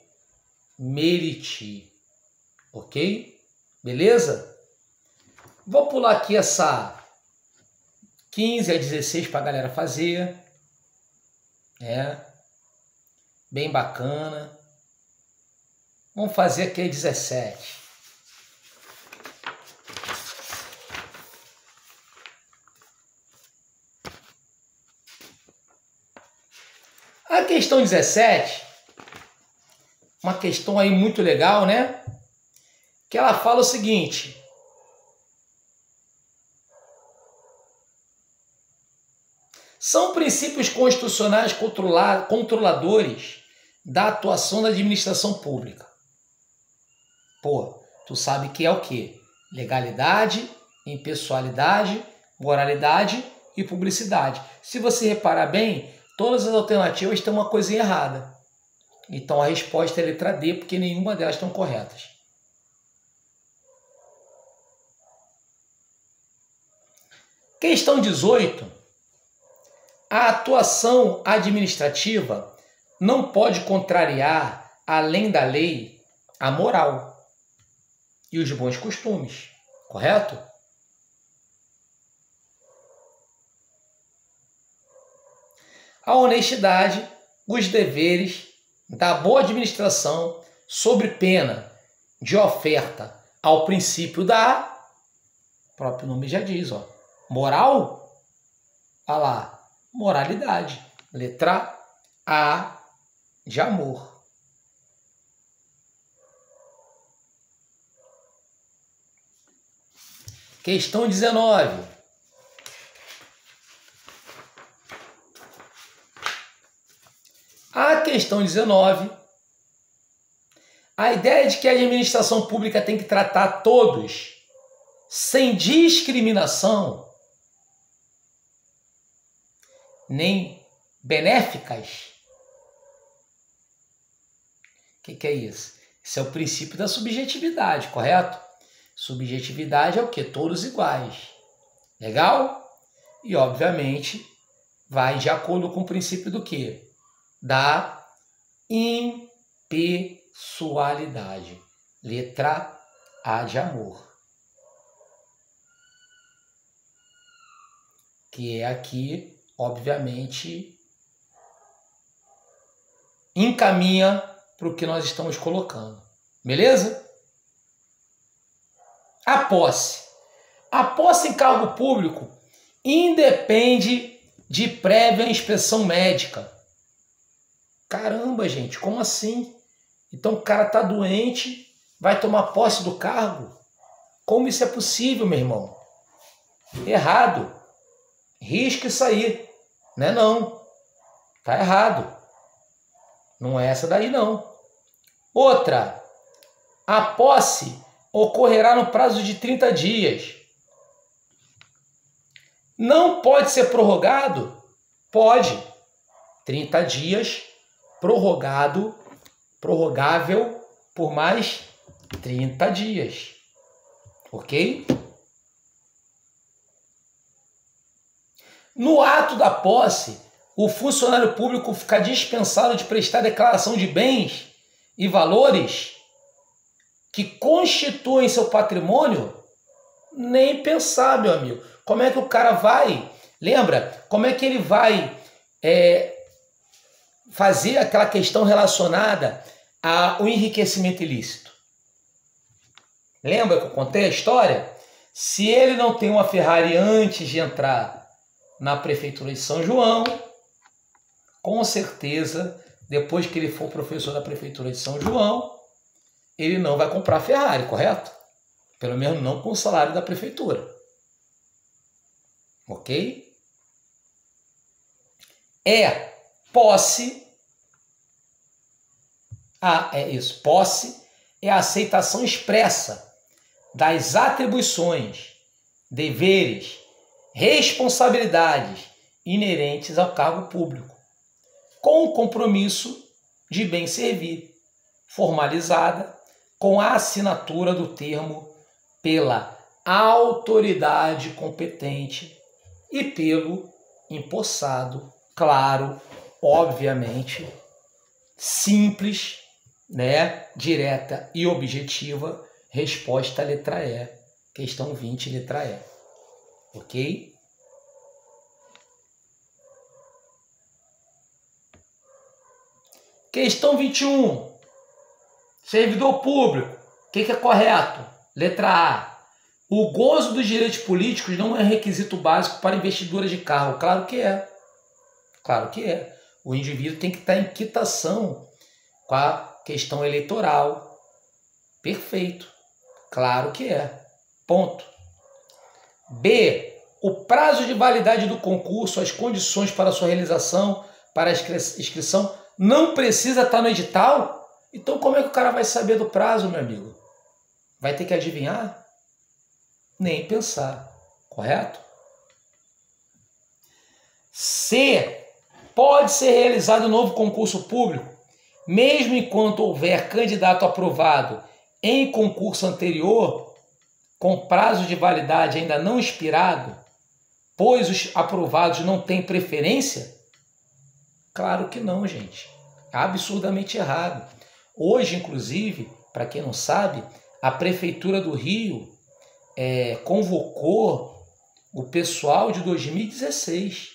S1: Meriti. Ok? Beleza? Vou pular aqui essa 15 a 16 para a galera fazer. Bem bacana. Vamos fazer aqui a 17. A questão 17, uma questão aí muito legal, né? Que ela fala o seguinte: são princípios constitucionais controladores da atuação da administração pública. Pô, tu sabe que é o quê? Legalidade, impessoalidade, moralidade e publicidade. Se você reparar bem, todas as alternativas têm uma coisinha errada. Então a resposta é a letra D, porque nenhuma delas estão corretas. Questão 18. A atuação administrativa não pode contrariar, além da lei, a moral e os bons costumes, correto? A honestidade, os deveres da boa administração, sob pena de oferta ao princípio da, o próprio nome já diz, ó, moral, olha lá, moralidade, letra A de amor. Questão 19. A questão 19, a ideia de que a administração pública tem que tratar todos sem discriminação, nem benéficas. O que é isso? Isso é o princípio da subjetividade, correto? Subjetividade é o quê? Todos iguais. Legal? E, obviamente, vai de acordo com o princípio do quê? Da impessoalidade. Letra A de amor. Que é aqui, obviamente, encaminha para o que nós estamos colocando. Beleza? A posse. A posse em cargo público independe de prévia inspeção médica. Caramba, gente, como assim? Então o cara tá doente, vai tomar posse do cargo? Como isso é possível, meu irmão? Errado. Risca isso aí. Não é não. Tá errado. Não é essa daí não. Outra. A posse ocorrerá no prazo de 30 dias. Não pode ser prorrogado? Pode. 30 dias, prorrogável por mais 30 dias. Ok? No ato da posse, o funcionário público fica dispensado de prestar declaração de bens e valores que constituem seu patrimônio? Nem pensar, meu amigo. Como é que o cara vai... Lembra? Como é que ele vai fazer aquela questão relacionada ao enriquecimento ilícito? Lembra que eu contei a história? Se ele não tem uma Ferrari antes de entrar na Prefeitura de São João, com certeza, depois que ele for professor da Prefeitura de São João, ele não vai comprar Ferrari, correto? Pelo menos não com o salário da prefeitura. ok? Posse. É isso. Posse é a aceitação expressa das atribuições, deveres, responsabilidades inerentes ao cargo público, com o compromisso de bem servir, formalizada com a assinatura do termo pela autoridade competente e pelo empossado. Claro, obviamente, simples, né? Direta e objetiva. Resposta letra E. Questão 20, letra E. Ok? Questão 21. Servidor público. O que é correto? Letra A. O gozo dos direitos políticos não é requisito básico para investidura de cargo. Claro que é. Claro que é. O indivíduo tem que estar em quitação com a questão eleitoral. Perfeito. Claro que é. Ponto. B. O prazo de validade do concurso, as condições para sua realização, para a inscrição, não precisa estar no edital? Então como é que o cara vai saber do prazo, meu amigo? Vai ter que adivinhar? Nem pensar. Correto? C. Pode ser realizado novo concurso público, mesmo enquanto houver candidato aprovado em concurso anterior, com prazo de validade ainda não expirado, pois os aprovados não têm preferência? Claro que não, gente. Absurdamente errado. Hoje, inclusive, para quem não sabe, a Prefeitura do Rio convocou o pessoal de 2016.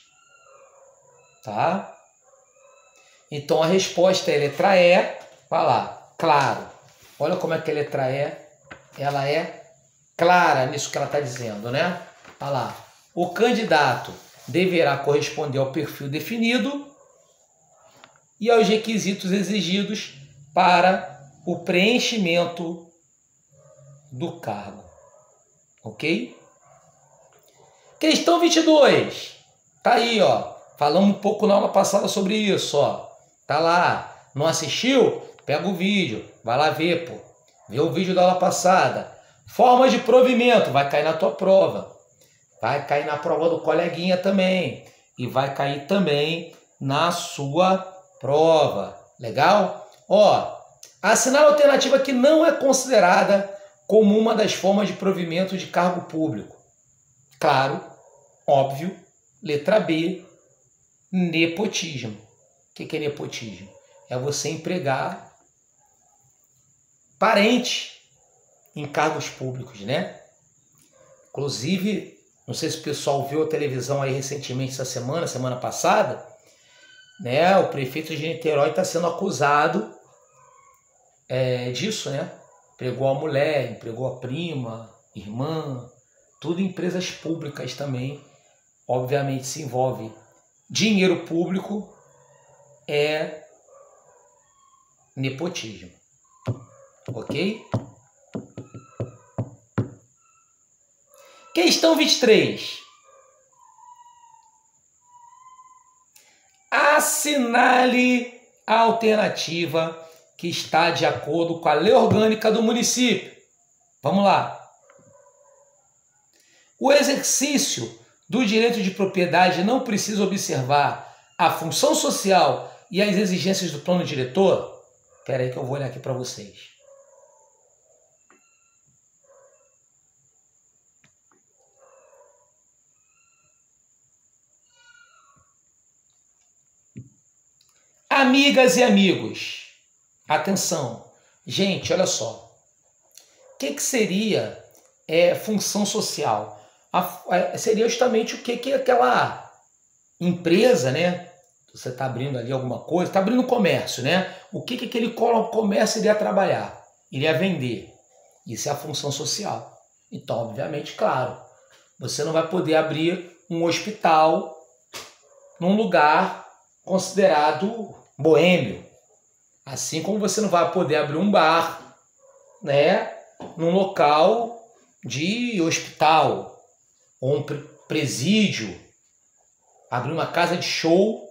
S1: Tá? Então a resposta é letra E. Vai lá, claro. Olha como é que a letra E, ela é clara nisso que ela está dizendo, né? Olha lá. O candidato deverá corresponder ao perfil definido e aos requisitos exigidos para o preenchimento do cargo. Ok? Questão 22. Tá aí, ó. Falamos um pouco na aula passada sobre isso, ó. Tá lá. Não assistiu? Pega o vídeo. Vai lá ver, pô. Vê o vídeo da aula passada. Forma de provimento. Vai cair na tua prova. Vai cair na prova do coleguinha também. E vai cair também na sua prova. Legal? Ó, assinar a alternativa que não é considerada como uma das formas de provimento de cargo público. Claro, óbvio. Letra B. Nepotismo. O que é nepotismo? É você empregar parente em cargos públicos, né? Inclusive, não sei se o pessoal viu a televisão aí recentemente essa semana passada, né? O prefeito de Niterói está sendo acusado disso, né? Empregou a mulher, empregou a prima, irmã, tudo em empresas públicas também. Obviamente se envolve dinheiro público, é nepotismo. Ok? Questão 23. Assinale a alternativa que está de acordo com a lei orgânica do município. Vamos lá. O exercício do direito de propriedade não precisa observar a função social e as exigências do plano diretor? Espera aí que eu vou olhar aqui para vocês. Amigas e amigos, atenção. Gente, olha só. O que seria função social? Seria justamente o que aquela empresa, né? Você está abrindo ali alguma coisa, está abrindo comércio, né? O que aquele comércio iria trabalhar? Iria vender. Isso é a função social. Então, obviamente, claro, você não vai poder abrir um hospital num lugar considerado boêmio. Assim como você não vai poder abrir um bar, né? Num local de hospital. Ou presídio, abrir uma casa de show,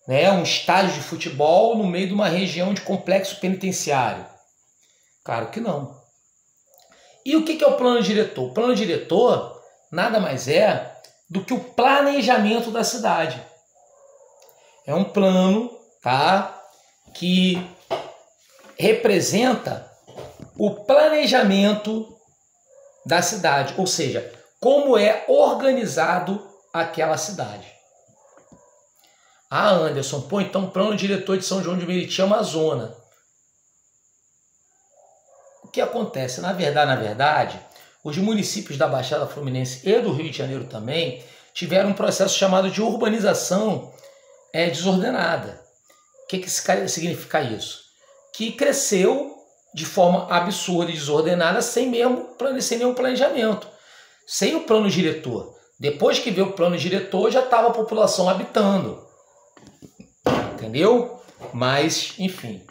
S1: né, um estádio de futebol no meio de uma região de complexo penitenciário? Claro que não. E o que é o plano diretor? O plano diretor nada mais é do que o planejamento da cidade. É um plano, tá, que representa o planejamento da cidade, ou seja, como é organizado aquela cidade. Ah, Anderson, pô, então o plano diretor de São João de Meriti é uma zona. O que acontece? Na verdade, os municípios da Baixada Fluminense e do Rio de Janeiro também tiveram um processo chamado de urbanização desordenada. O que significa isso? Que cresceu de forma absurda e desordenada sem nenhum planejamento, sem o plano diretor. Depois que veio o plano diretor, já estava a população habitando. Entendeu? Mas, enfim,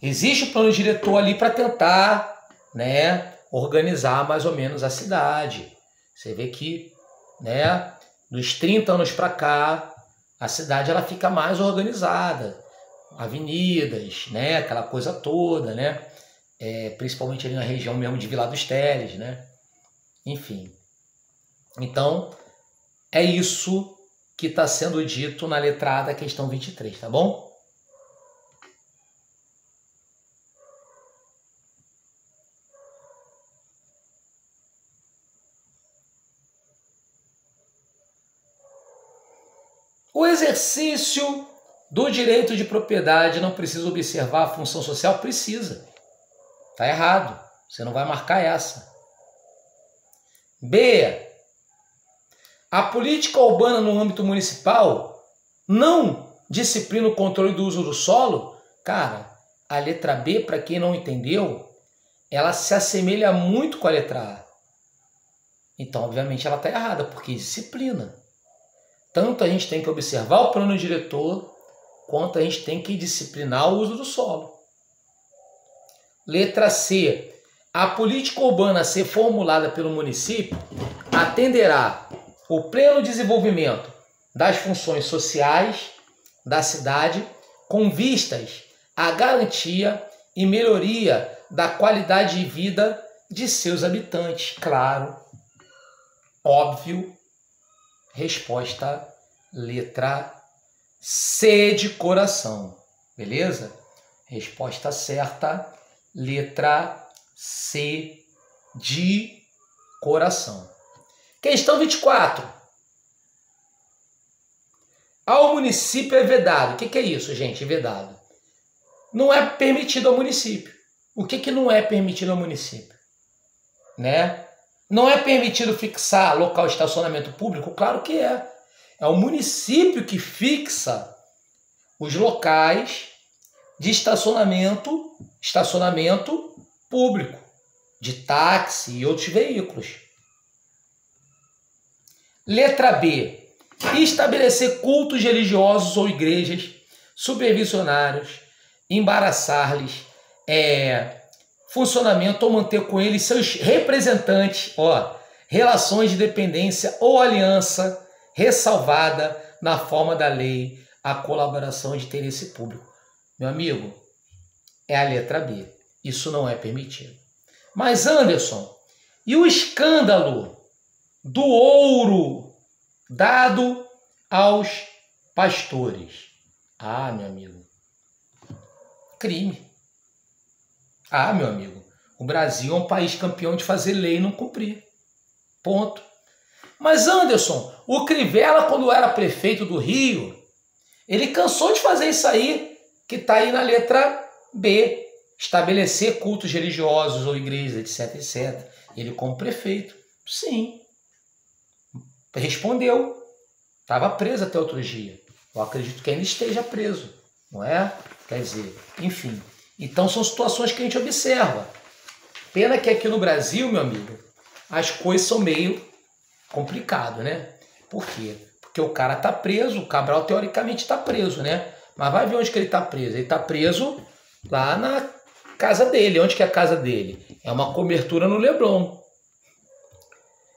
S1: existe o plano diretor ali para tentar, né, organizar mais ou menos a cidade. Você vê que, né, dos 30 anos para cá, a cidade ela fica mais organizada. Avenidas, né, aquela coisa toda, né? Principalmente ali na região mesmo de Vila dos Teles, né? Enfim. Então, é isso que está sendo dito na letra A da questão 23, tá bom? O exercício do direito de propriedade não precisa observar a função social? Precisa. Tá errado. Você não vai marcar essa. B. A política urbana no âmbito municipal não disciplina o controle do uso do solo? Cara, a letra B, para quem não entendeu, ela se assemelha muito com a letra A. Então, obviamente, ela está errada, porque disciplina. Tanto a gente tem que observar o plano diretor, quanto a gente tem que disciplinar o uso do solo. Letra C. A política urbana a ser formulada pelo município atenderá o pleno desenvolvimento das funções sociais da cidade com vistas à garantia e melhoria da qualidade de vida de seus habitantes. Claro, óbvio, resposta letra C de coração, beleza? Resposta certa, letra C de coração. Questão 24. Ao município é vedado. O que é isso, gente? Vedado. Não é permitido ao município. O que não é permitido ao município? Né? Não é permitido fixar local de estacionamento público? Claro que é. É o município que fixa os locais de estacionamento público, de táxi e outros veículos. Letra B. Estabelecer cultos religiosos ou igrejas, supervisionários, embaraçar-lhes funcionamento ou manter com eles seus representantes, relações de dependência ou aliança ressalvada na forma da lei a colaboração de interesse público. Meu amigo, é a letra B. Isso não é permitido. Mas, Anderson, e o escândalo do ouro dado aos pastores? Ah, meu amigo, crime. Ah, meu amigo, o Brasil é um país campeão de fazer lei e não cumprir. Ponto. Mas, Anderson, o Crivella, quando era prefeito do Rio, ele cansou de fazer isso aí, que está aí na letra B. Estabelecer cultos religiosos ou igrejas, etc, etc. Ele como prefeito. Sim. Respondeu. Estava preso até outro dia. Eu acredito que ainda esteja preso. Não é? Quer dizer, enfim. Então são situações que a gente observa. Pena que aqui no Brasil, meu amigo, as coisas são meio complicado, né? Por quê? Porque o cara tá preso, o Cabral teoricamente tá preso, né? Mas vai ver onde que ele tá preso. Ele tá preso lá na casa dele. Onde que é a casa dele? É uma cobertura no Leblon.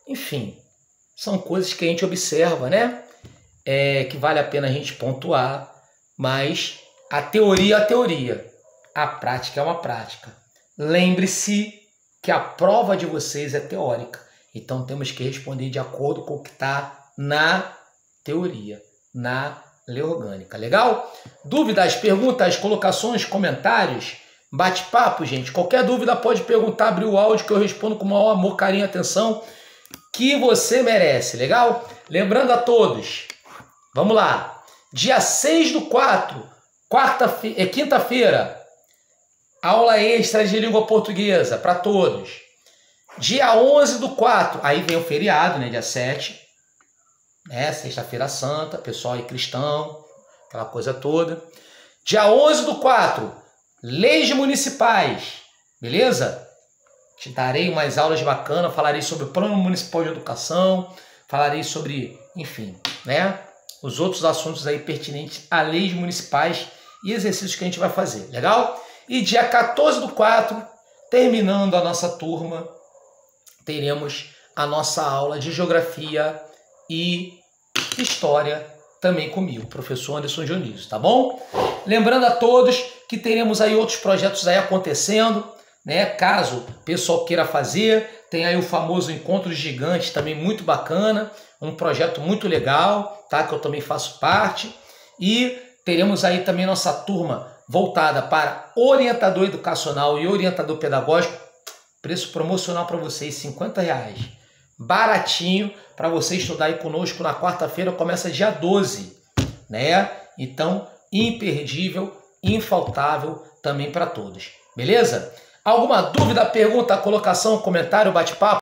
S1: Enfim, são coisas que a gente observa, né? Que vale a pena a gente pontuar, mas a teoria é a teoria, a prática é uma prática. Lembre-se que a prova de vocês é teórica, então temos que responder de acordo com o que está na teoria, na lei orgânica. Legal? Dúvidas, perguntas, colocações, comentários, bate-papo, gente. Qualquer dúvida pode perguntar, abrir o áudio que eu respondo com o maior amor, carinho e atenção que você merece. Legal? Lembrando a todos, vamos lá, dia 6/4, quinta-feira, aula extra de língua portuguesa para todos. Dia 11/4, aí vem o feriado, né, dia 7, né, sexta-feira santa, pessoal aí cristão, aquela coisa toda. Dia 11/4, leis municipais, beleza? Te darei umas aulas bacanas, falarei sobre o Plano Municipal de Educação, falarei sobre, enfim, né, os outros assuntos aí pertinentes a leis municipais e exercícios que a gente vai fazer, legal? E dia 14/4, terminando a nossa turma, teremos a nossa aula de Geografia e História também comigo, professor Anderson Dionísio, tá bom? Lembrando a todos que teremos aí outros projetos aí acontecendo, né? Caso o pessoal queira fazer, tem aí o famoso Encontro Gigante, também muito bacana, um projeto muito legal, tá? Que eu também faço parte. E teremos aí também nossa turma voltada para orientador educacional e orientador pedagógico, preço promocional para vocês, R$50. Baratinho para você estudar aí conosco na quarta-feira, começa dia 12, né? Então, imperdível, infaltável também para todos, beleza? Alguma dúvida, pergunta, colocação, comentário, bate-papo?